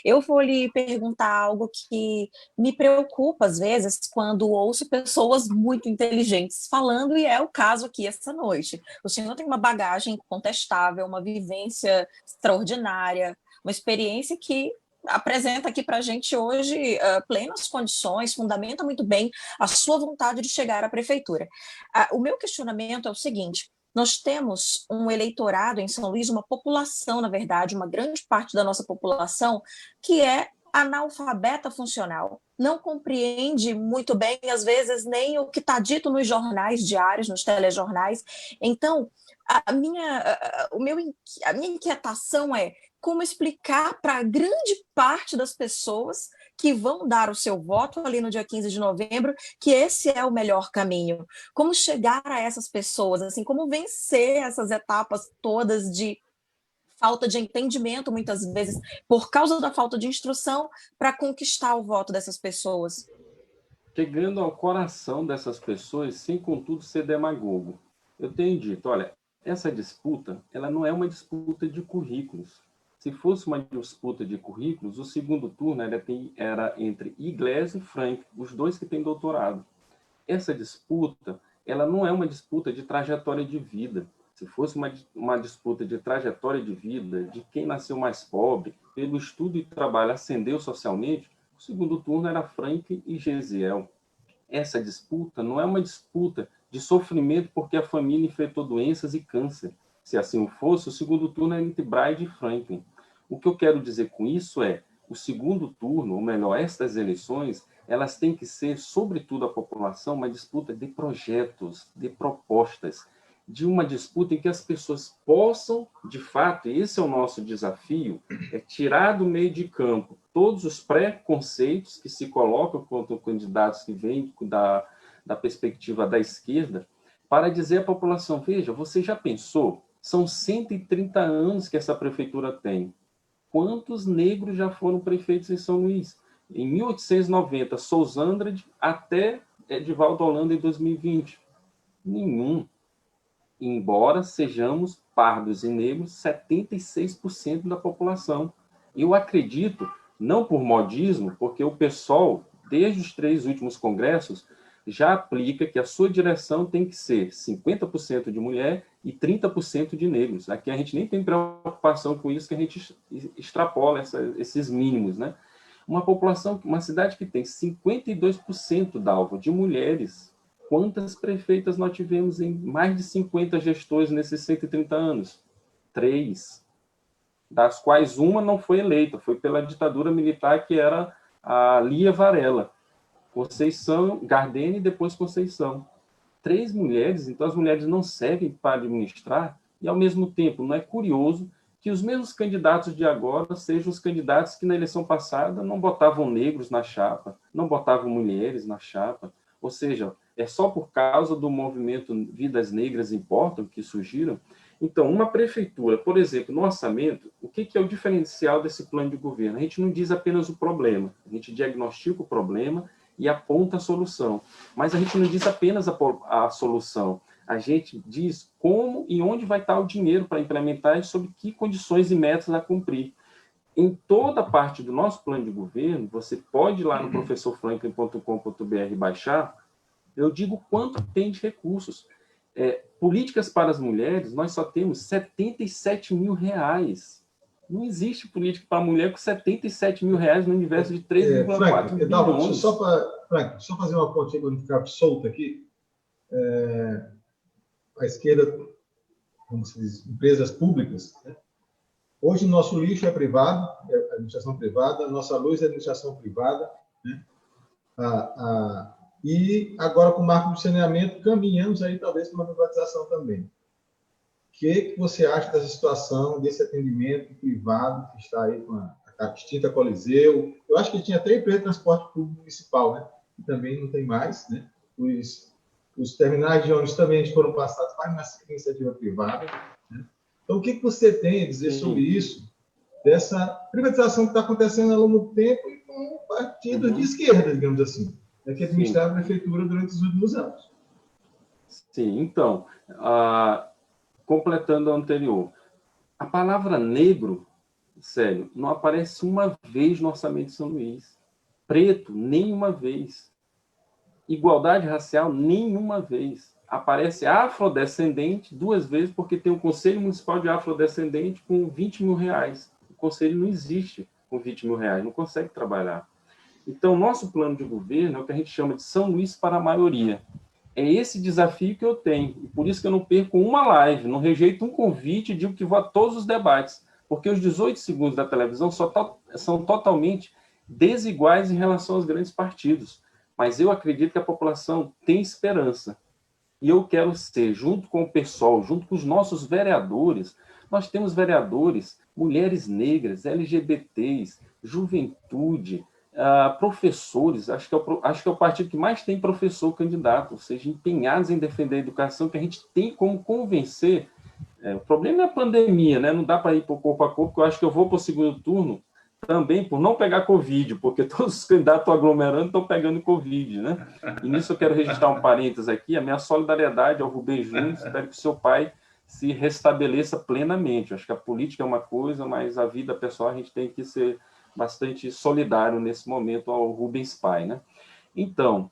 Eu vou lhe perguntar algo que me preocupa, às vezes, quando ouço pessoas muito inteligentes falando, e é o caso aqui essa noite. O senhor tem uma bagagem incontestável, uma vivência extraordinária, uma experiência que apresenta aqui para a gente hoje plenas condições, fundamenta muito bem a sua vontade de chegar à prefeitura. O meu questionamento é o seguinte: nós temos um eleitorado em São Luís, uma população, na verdade, uma grande parte da nossa população que é analfabeta funcional, não compreende muito bem, às vezes, nem o que está dito nos jornais diários, nos telejornais. Então, a minha inquietação é como explicar para a grande parte das pessoas que vão dar o seu voto ali no dia 15 de novembro que esse é o melhor caminho. Como chegar a essas pessoas, assim, como vencer essas etapas todas de falta de entendimento, muitas vezes, por causa da falta de instrução, para conquistar o voto dessas pessoas. Chegando ao coração dessas pessoas, sem contudo ser demagogo. Eu tenho dito, olha, essa disputa, ela não é uma disputa de currículos. Se fosse uma disputa de currículos, o segundo turno era entre Iglesias e Frank, os dois que têm doutorado. Essa disputa, ela não é uma disputa de trajetória de vida. Se fosse uma disputa de trajetória de vida, de quem nasceu mais pobre, pelo estudo e trabalho ascendeu socialmente, o segundo turno era Frank e Gesiel. Essa disputa não é uma disputa de sofrimento porque a família enfrentou doenças e câncer. Se assim o fosse, o segundo turno é entre Bride e Franklin. O que eu quero dizer com isso é, o segundo turno, ou melhor, estas eleições, elas têm que ser, sobretudo a população, uma disputa de projetos, de propostas, de uma disputa em que as pessoas possam, de fato, e esse é o nosso desafio, é tirar do meio de campo todos os preconceitos que se colocam contra candidatos que vêm da perspectiva da esquerda, para dizer à população, veja, você já pensou? São 130 anos que essa prefeitura tem. Quantos negros já foram prefeitos em São Luís? Em 1890, Souza Andrade, até Edivaldo Holanda em 2020. Nenhum. Embora sejamos pardos e negros, 76% da população. Eu acredito, não por modismo, porque o PSOL, desde os 3 últimos congressos, já aplica que a sua direção tem que ser 50% de mulher e 30% de negros. Aqui a gente nem tem preocupação com isso, que a gente extrapola esses mínimos, né? Uma cidade que tem 52% de mulheres. Quantas prefeitas nós tivemos em mais de 50 gestores nesses 130 anos? 3, das quais uma não foi eleita, foi pela ditadura militar, que era a Lia Varela. Conceição, Gardene e depois Conceição. 3 mulheres, então as mulheres não servem para administrar, e ao mesmo tempo, não é curioso que os mesmos candidatos de agora sejam os candidatos que na eleição passada não botavam negros na chapa, não botavam mulheres na chapa, ou seja, é só por causa do movimento Vidas Negras Importam que surgiram. Então, uma prefeitura, por exemplo, no orçamento, o que é o diferencial desse plano de governo? A gente não diz apenas o problema, a gente diagnostica o problema e aponta a solução. Mas a gente não diz apenas a solução, a gente diz como e onde vai estar o dinheiro para implementar e sob que condições e metas a cumprir. Em toda parte do nosso plano de governo, você pode ir lá no professorfranklin.com.br baixar, eu digo quanto tem de recursos. Políticas para as mulheres, nós só temos 77 mil reais. Não existe política para a mulher com 77 mil reais no universo de 3,4 bilhões. Frank, só fazer uma pontinha para não ficar solta aqui. A esquerda, como se diz, empresas públicas, né? Hoje o nosso lixo é privado, é administração privada, a nossa luz é administração privada, né? E agora com o marco de saneamento caminhamos aí talvez para uma privatização também. O que você acha dessa situação, desse atendimento privado que está aí com a extinta Coliseu? Eu acho que tinha até empresa de transporte público municipal, né? E também não tem mais, né? Os terminais de ônibus também foram passados para uma iniciativa privada, né? Então, o que você tem a dizer sobre isso, dessa privatização que está acontecendo ao longo do tempo e com partidos de esquerda, digamos assim, né, que administraram a prefeitura durante os últimos anos? Sim, então, completando o anterior, a palavra negro, sério, não aparece uma vez no orçamento de São Luís. Preto, nenhuma vez. Igualdade racial, nenhuma vez. Aparece afrodescendente 2 vezes, porque tem o Conselho Municipal de Afrodescendente com 20 mil reais. O conselho não existe com 20 mil reais, não consegue trabalhar. Então, nosso plano de governo é o que a gente chama de São Luís para a maioria. É esse desafio que eu tenho, e por isso que eu não perco uma live, não rejeito um convite e digo que vou a todos os debates, porque os 18 segundos da televisão são totalmente desiguais em relação aos grandes partidos. Mas eu acredito que a população tem esperança. E eu quero ser, junto com o PSOL, junto com os nossos vereadores, Nós temos vereadores, mulheres negras, LGBTs, juventude, professores, acho que é o partido que mais tem professor candidato, ou seja, empenhados em defender a educação, que a gente tem como convencer. O problema é a pandemia, né? Não dá para ir por corpo a corpo, porque eu acho que eu vou para o segundo turno também por não pegar Covid, porque todos os candidatos aglomerando estão pegando Covid, né? E nisso eu quero registrar um parênteses aqui, a minha solidariedade ao Rubem Júnior, espero que o seu pai se restabeleça plenamente. Eu acho que a política é uma coisa, mas a vida pessoal a gente tem que ser bastante solidário nesse momento ao Rubens pai, né? Então,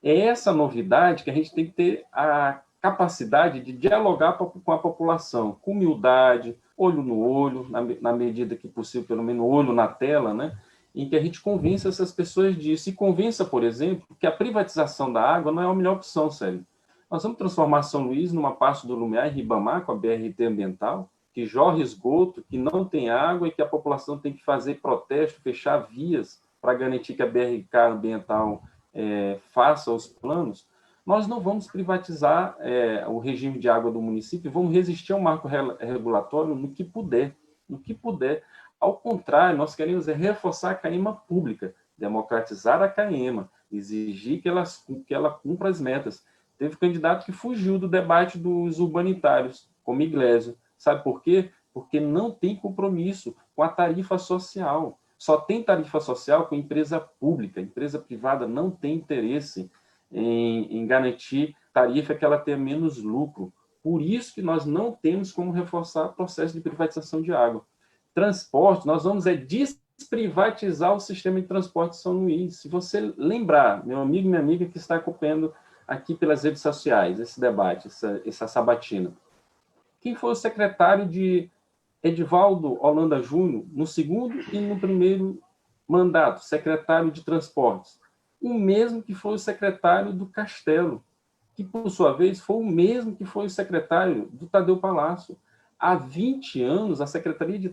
é essa novidade que a gente tem que ter a capacidade de dialogar com a população, com humildade, olho no olho, na medida que possível, pelo menos olho na tela, né? Em que a gente convença essas pessoas disso. E convença, por exemplo, que a privatização da água não é a melhor opção, Célio. Nós vamos transformar São Luís numa Passo do Lumiar e Ribamar, com a BRT ambiental, que jorra esgoto, que não tem água e que a população tem que fazer protesto, fechar vias para garantir que a BRK ambiental faça os planos. Nós não vamos privatizar o regime de água do município, vamos resistir ao marco regulatório no que puder, no que puder. Ao contrário, nós queremos reforçar a CAEMA pública, democratizar a CAEMA, exigir que ela cumpra as metas. Teve candidato que fugiu do debate dos urbanitários, como Iglesias. Sabe por quê? Porque não tem compromisso com a tarifa social. Só tem tarifa social com empresa pública. A empresa privada não tem interesse em garantir tarifa que ela tenha menos lucro. Por isso que nós não temos como reforçar o processo de privatização de água. Transporte, nós vamos desprivatizar o sistema de transporte de São Luís. Se você lembrar, meu amigo e minha amiga que está acompanhando aqui pelas redes sociais, esse debate, essa sabatina. Quem foi o secretário de Edivaldo Holanda Júnior no segundo e no primeiro mandato, secretário de Transportes? O mesmo que foi o secretário do Castelo, que, por sua vez, foi o mesmo que foi o secretário do Tadeu Palácio. Há 20 anos, a Secretaria de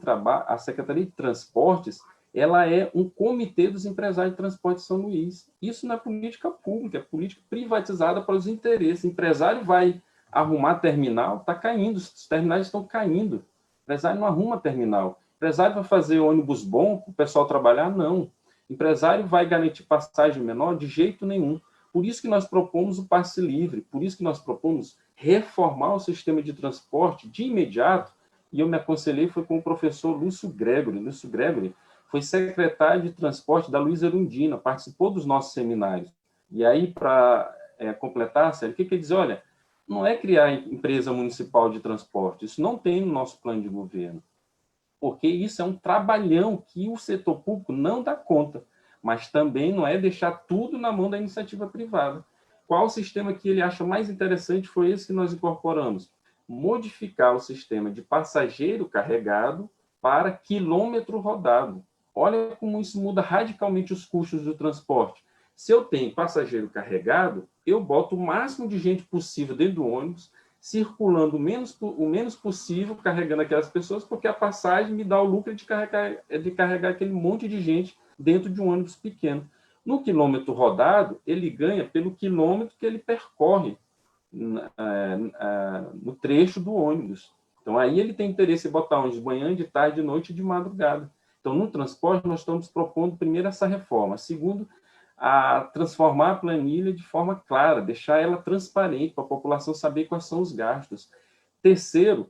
Transportes, ela é um comitê dos empresários de transporte de São Luís. Isso não é política pública, é política privatizada para os interesses. O empresário vai arrumar terminal, está caindo, os terminais estão caindo. O empresário não arruma terminal. O empresário vai fazer ônibus bom para o pessoal trabalhar? Não. O empresário vai garantir passagem menor? De jeito nenhum. Por isso que nós propomos o passe livre, por isso que nós propomos reformar o sistema de transporte de imediato, e eu me aconselhei foi com o professor Lúcio Gregory. Lúcio Gregory foi secretário de transporte da Luiza Erundina, participou dos nossos seminários. E aí, para completar, Sérgio, o que quer dizer? Olha, não é criar empresa municipal de transporte, isso não tem no nosso plano de governo, porque isso é um trabalhão que o setor público não dá conta, mas também não é deixar tudo na mão da iniciativa privada. Qual o sistema que ele acha mais interessante foi esse que nós incorporamos? Modificar o sistema de passageiro carregado para quilômetro rodado. Olha como isso muda radicalmente os custos do transporte. Se eu tenho passageiro carregado, eu boto o máximo de gente possível dentro do ônibus, circulando o menos possível, carregando aquelas pessoas, porque a passagem me dá o lucro de carregar aquele monte de gente dentro de um ônibus pequeno. No quilômetro rodado, ele ganha pelo quilômetro que ele percorre no trecho do ônibus. Então, aí ele tem interesse em botar ônibus de manhã, de tarde, de noite e de madrugada. Então, no transporte, nós estamos propondo, primeiro, essa reforma. Segundo, a transformar a planilha de forma clara, deixar ela transparente para a população saber quais são os gastos. Terceiro,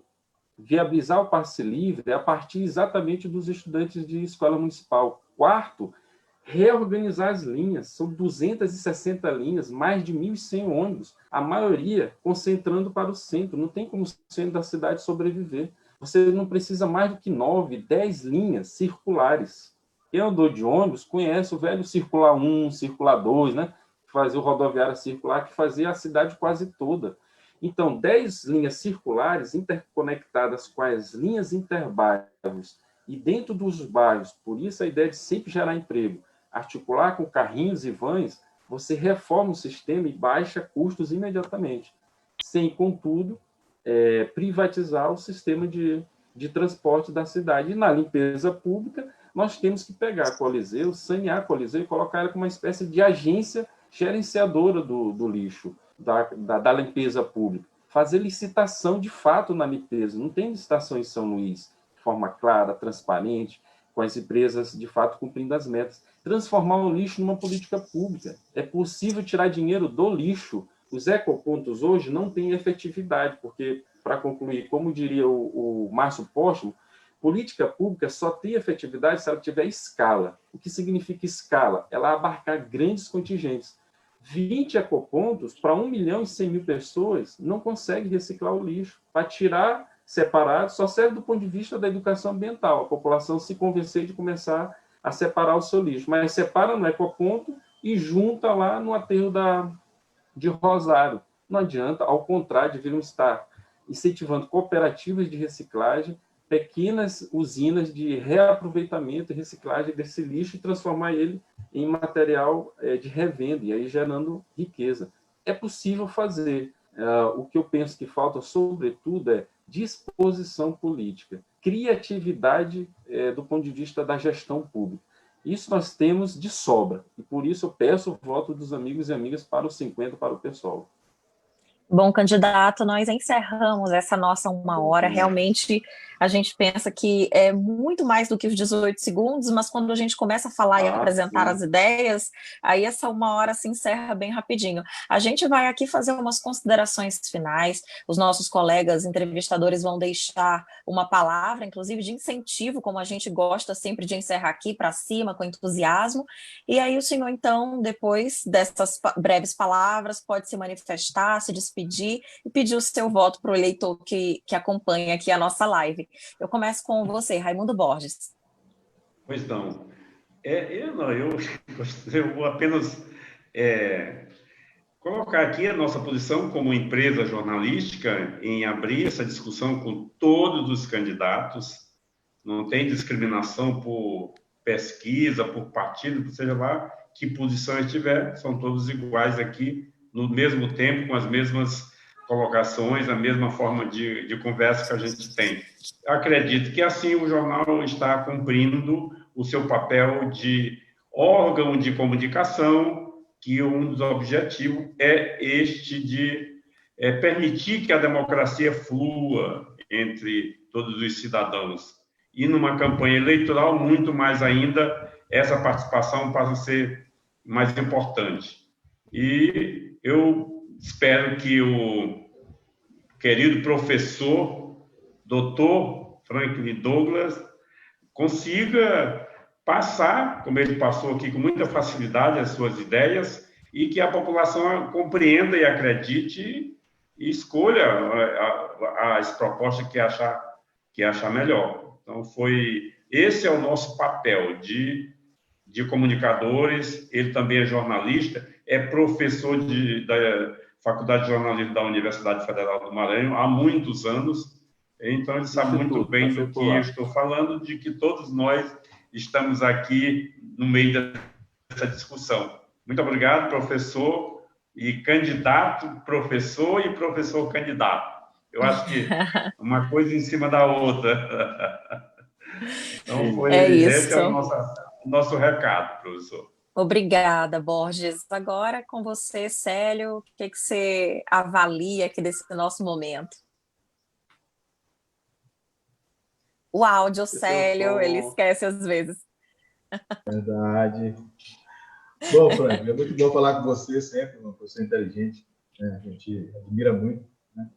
viabilizar o passe livre a partir exatamente dos estudantes de escola municipal. Quarto, reorganizar as linhas. São 260 linhas, mais de 1.100 ônibus, a maioria concentrando para o centro. Não tem como o centro da cidade sobreviver. Você não precisa mais do que 9, 10 linhas circulares. Quem andou de ônibus conhece o velho Circular 1, Circular 2, né? Que fazia o rodoviário circular, que fazia a cidade quase toda. Então, 10 linhas circulares interconectadas com as linhas interbairros e dentro dos bairros, por isso a ideia de sempre gerar emprego, articular com carrinhos e vans, você reforma o sistema e baixa custos imediatamente, sem, contudo, privatizar o sistema de transporte da cidade. E na limpeza pública, nós temos que pegar a Coliseu, sanear a Coliseu e colocar ela como uma espécie de agência gerenciadora do lixo, da limpeza pública. fazer licitação de fato na limpeza. Não tem licitação em São Luís de forma clara, transparente, com as empresas de fato cumprindo as metas. Transformar o lixo numa política pública. É possível tirar dinheiro do lixo. Os ecopontos hoje não têm efetividade, porque, para concluir, como diria o Márcio Postmo, política pública só tem efetividade se ela tiver escala. O que significa escala? Ela abarcar grandes contingentes. 20 ecopontos para 1.100.000 pessoas não consegue reciclar o lixo. Para tirar separado, só serve do ponto de vista da educação ambiental. A população se convencer de começar a separar o seu lixo. Mas separa no ecoponto e junta lá no aterro de Rosário. Não adianta, ao contrário, deviam estar incentivando cooperativas de reciclagem, pequenas usinas de reaproveitamento e reciclagem desse lixo e transformar ele em material de revenda, e aí gerando riqueza. É possível fazer. O que eu penso que falta, sobretudo, é disposição política, criatividade do ponto de vista da gestão pública. Isso nós temos de sobra, e por isso eu peço o voto dos amigos e amigas para os 50, para o pessoal. Bom, candidato, nós encerramos essa nossa 1 hora. Realmente, a gente pensa que é muito mais do que os 18 segundos, mas quando a gente começa a falar e apresentar as ideias, aí essa 1 hora se encerra bem rapidinho. A gente vai aqui fazer umas considerações finais. Os nossos colegas entrevistadores vão deixar uma palavra, inclusive de incentivo, como a gente gosta sempre de encerrar aqui para cima, com entusiasmo. E aí o senhor, então, depois dessas breves palavras, pode se manifestar, se despedir e pedir o seu voto para o eleitor que acompanha aqui a nossa live. Eu começo com você, Raimundo Borges. Pois não. Eu vou apenas colocar aqui a nossa posição como empresa jornalística em abrir essa discussão com todos os candidatos. Não tem discriminação por pesquisa, por partido, seja lá que posição estiver, são todos iguais aqui, no mesmo tempo, com as mesmas colocações, a mesma forma de conversa que a gente tem. Acredito que assim o jornal está cumprindo o seu papel de órgão de comunicação, que um dos objetivos é este de permitir que a democracia flua entre todos os cidadãos. E numa campanha eleitoral, muito mais ainda, essa participação passa a ser mais importante. E eu espero que o querido professor, doutor Franklin Douglas, consiga passar, como ele passou aqui com muita facilidade, as suas ideias, e que a população compreenda e acredite e escolha as propostas que achar melhor. Então, esse é o nosso papel de comunicadores. Ele também é jornalista, é professor da Faculdade de Jornalismo da Universidade Federal do Maranhão há muitos anos, então ele sabe muito bem do que eu estou falando, de que todos nós estamos aqui no meio dessa discussão. Muito obrigado, professor e candidato, professor e professor candidato. Eu acho que uma coisa em cima da outra. Então, esse é o nosso recado, professor. Obrigada, Borges. Agora com você, Célio, o que você avalia aqui desse nosso momento? O áudio, Célio, ele esquece às vezes. Verdade. Bom, Frank, é muito bom falar com você sempre, uma pessoa inteligente, né? A gente admira muito, né?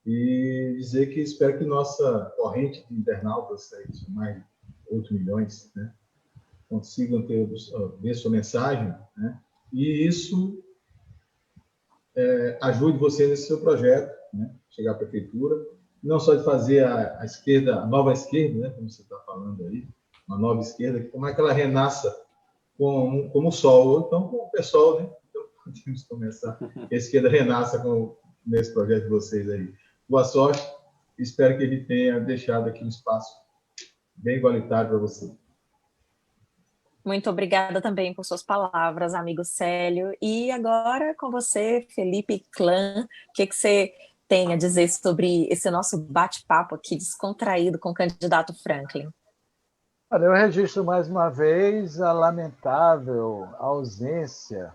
E dizer que espero que nossa corrente de internautas, que são mais de 8 milhões, né, consigam ver sua mensagem, né? E isso ajude você nesse seu projeto, né? Chegar à prefeitura, não só de fazer a esquerda, a nova esquerda, né? Como você está falando aí, uma nova esquerda, como é que ela renasça como o sol, ou então com o pessoal, né? Então, podemos começar, que a esquerda renasça nesse projeto de vocês aí. Boa sorte, espero que ele tenha deixado aqui um espaço bem igualitário para você. Muito obrigada também por suas palavras, amigo Célio. E agora com você, Felipe Clã, o que você tem a dizer sobre esse nosso bate-papo aqui descontraído com o candidato Franklin? Olha, eu registro mais uma vez a lamentável ausência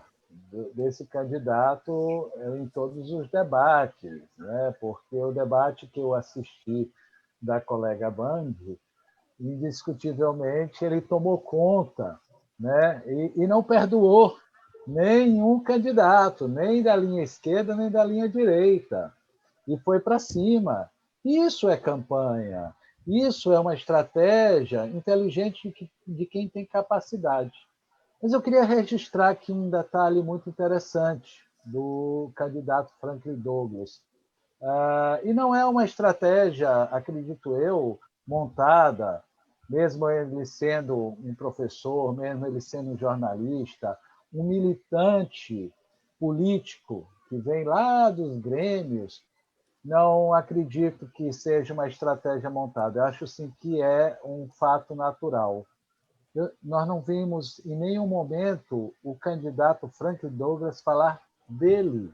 desse candidato em todos os debates, né? Porque o debate que eu assisti da colega Band, indiscutivelmente, ele tomou conta, né? E não perdoou nenhum candidato, nem da linha esquerda, nem da linha direita, e foi para cima. Isso é campanha, isso é uma estratégia inteligente de quem tem capacidade. Mas eu queria registrar aqui um detalhe muito interessante do candidato Franklin Douglas. E não é uma estratégia, acredito eu, montada, mesmo ele sendo um professor, mesmo ele sendo um jornalista, um militante político que vem lá dos grêmios, não acredito que seja uma estratégia montada. Eu acho sim que é um fato natural. Nós não vimos em nenhum momento o candidato Franklin Douglas falar dele,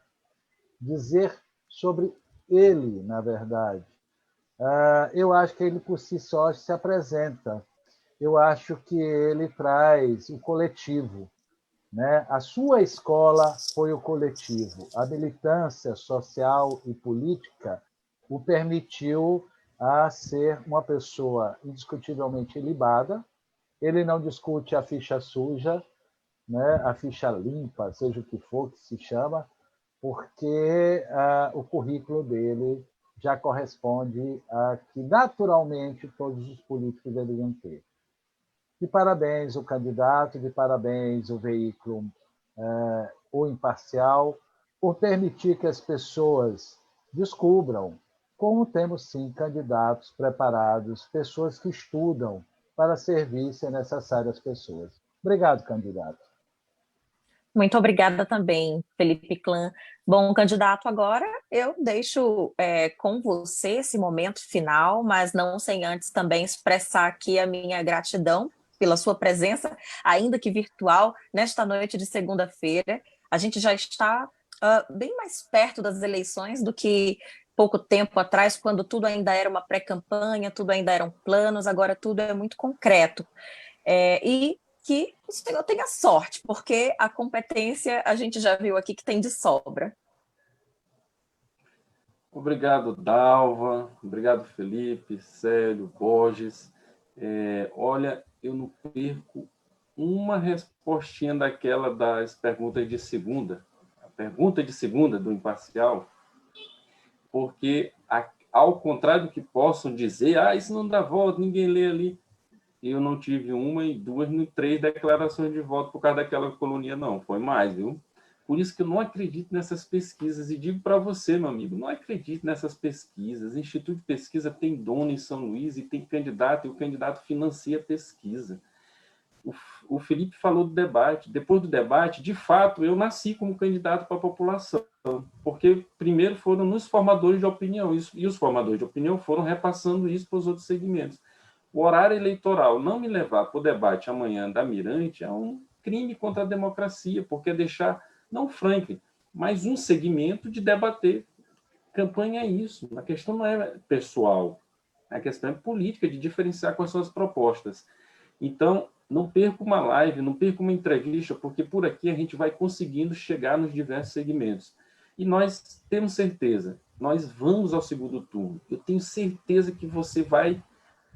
dizer sobre ele, na verdade. Eu acho que ele por si só se apresenta. Eu acho que ele traz o coletivo, né? A sua escola foi o coletivo. A militância social e política o permitiu a ser uma pessoa indiscutivelmente ilibada. Ele não discute a ficha suja, né? A ficha limpa, seja o que for que se chama, porque o currículo dele já corresponde a que naturalmente todos os políticos deveriam ter. De parabéns o candidato, de parabéns o veículo, o Imparcial, por permitir que as pessoas descubram como temos, sim, candidatos preparados, pessoas que estudam para servir se é necessário às pessoas. Obrigado, candidato. Muito obrigada também, Felipe Clã. Bom, candidato, agora eu deixo com você esse momento final, mas não sem antes também expressar aqui a minha gratidão pela sua presença, ainda que virtual, nesta noite de segunda-feira. A gente já está bem mais perto das eleições do que pouco tempo atrás, quando tudo ainda era uma pré-campanha, tudo ainda eram planos, agora tudo é muito concreto. E que o senhor tenha sorte, porque a competência a gente já viu aqui que tem de sobra. Obrigado, Dalva. Obrigado, Felipe, Célio, Borges. Olha, eu não perco uma respostinha daquela das perguntas de segunda. A pergunta de segunda do Imparcial, porque, ao contrário do que possam dizer, isso não dá voto, ninguém lê ali, eu não tive uma e duas, nem três declarações de voto por causa daquela coluninha, não. Foi mais, viu? Por isso que eu não acredito nessas pesquisas. E digo para você, meu amigo, não acredito nessas pesquisas. O Instituto de Pesquisa tem dono em São Luís e tem candidato, e o candidato financia a pesquisa. O Felipe falou do debate. Depois do debate, de fato, eu nasci como candidato para a população, porque primeiro foram nos formadores de opinião, e os formadores de opinião foram repassando isso para os outros segmentos. O horário eleitoral não me levar para o debate amanhã da Mirante é um crime contra a democracia, porque é deixar, não Franklin, mas um segmento de debater. Campanha é isso. A questão não é pessoal, a questão é política, de diferenciar quais são as propostas. Então, não perca uma live, não perca uma entrevista, porque por aqui a gente vai conseguindo chegar nos diversos segmentos. E nós temos certeza, nós vamos ao segundo turno. Eu tenho certeza que você vai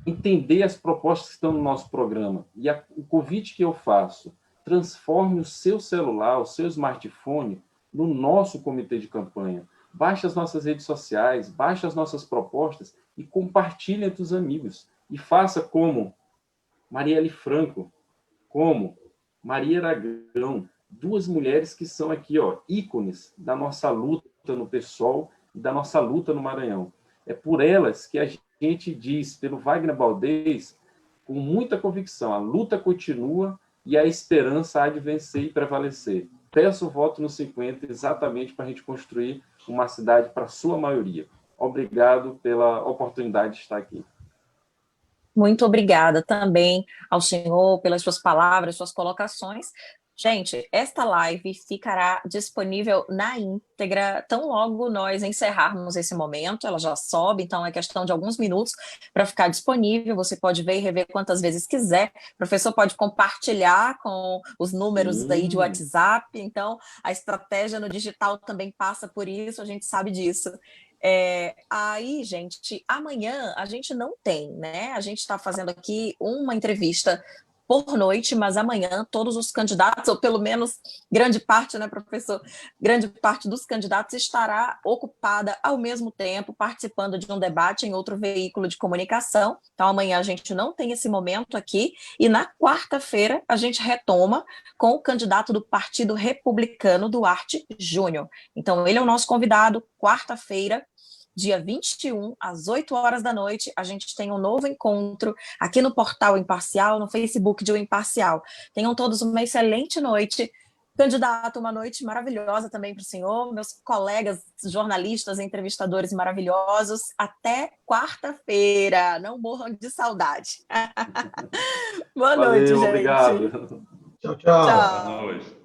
entender as propostas que estão no nosso programa. E o convite que eu faço, transforme o seu celular, o seu smartphone, no nosso comitê de campanha. Baixe as nossas redes sociais, baixe as nossas propostas e compartilhe entre os amigos. E faça como Marielle Franco, como Maria Aragão, duas mulheres que são aqui, ícones da nossa luta no PSOL e da nossa luta no Maranhão. É por elas que a gente diz, pelo Wagner Baldez, com muita convicção, a luta continua e a esperança há de vencer e prevalecer. Peço o voto no 50 exatamente para a gente construir uma cidade para a sua maioria. Obrigado pela oportunidade de estar aqui. Muito obrigada também ao senhor pelas suas palavras, suas colocações. Gente, esta live ficará disponível na íntegra tão logo nós encerrarmos esse momento. Ela já sobe, então é questão de alguns minutos para ficar disponível. Você pode ver e rever quantas vezes quiser. O professor pode compartilhar com os números aí de WhatsApp. Então, a estratégia no digital também passa por isso, a gente sabe disso. Aí, gente, amanhã a gente não tem, né? A gente está fazendo aqui uma entrevista por noite, mas amanhã todos os candidatos, ou pelo menos grande parte, né, professor? Grande parte dos candidatos estará ocupada ao mesmo tempo, participando de um debate em outro veículo de comunicação. Então, amanhã a gente não tem esse momento aqui, e na quarta-feira a gente retoma com o candidato do Partido Republicano, Duarte Júnior. Então, ele é o nosso convidado, quarta-feira, dia 21, às 8 horas da noite, a gente tem um novo encontro aqui no Portal Imparcial, no Facebook de O Imparcial. Tenham todos uma excelente noite. Candidato, uma noite maravilhosa também para o senhor, meus colegas jornalistas, entrevistadores maravilhosos. Até quarta-feira. Não morram de saudade. Boa noite, gente. Obrigado. Tchau, tchau. Tchau. Boa noite.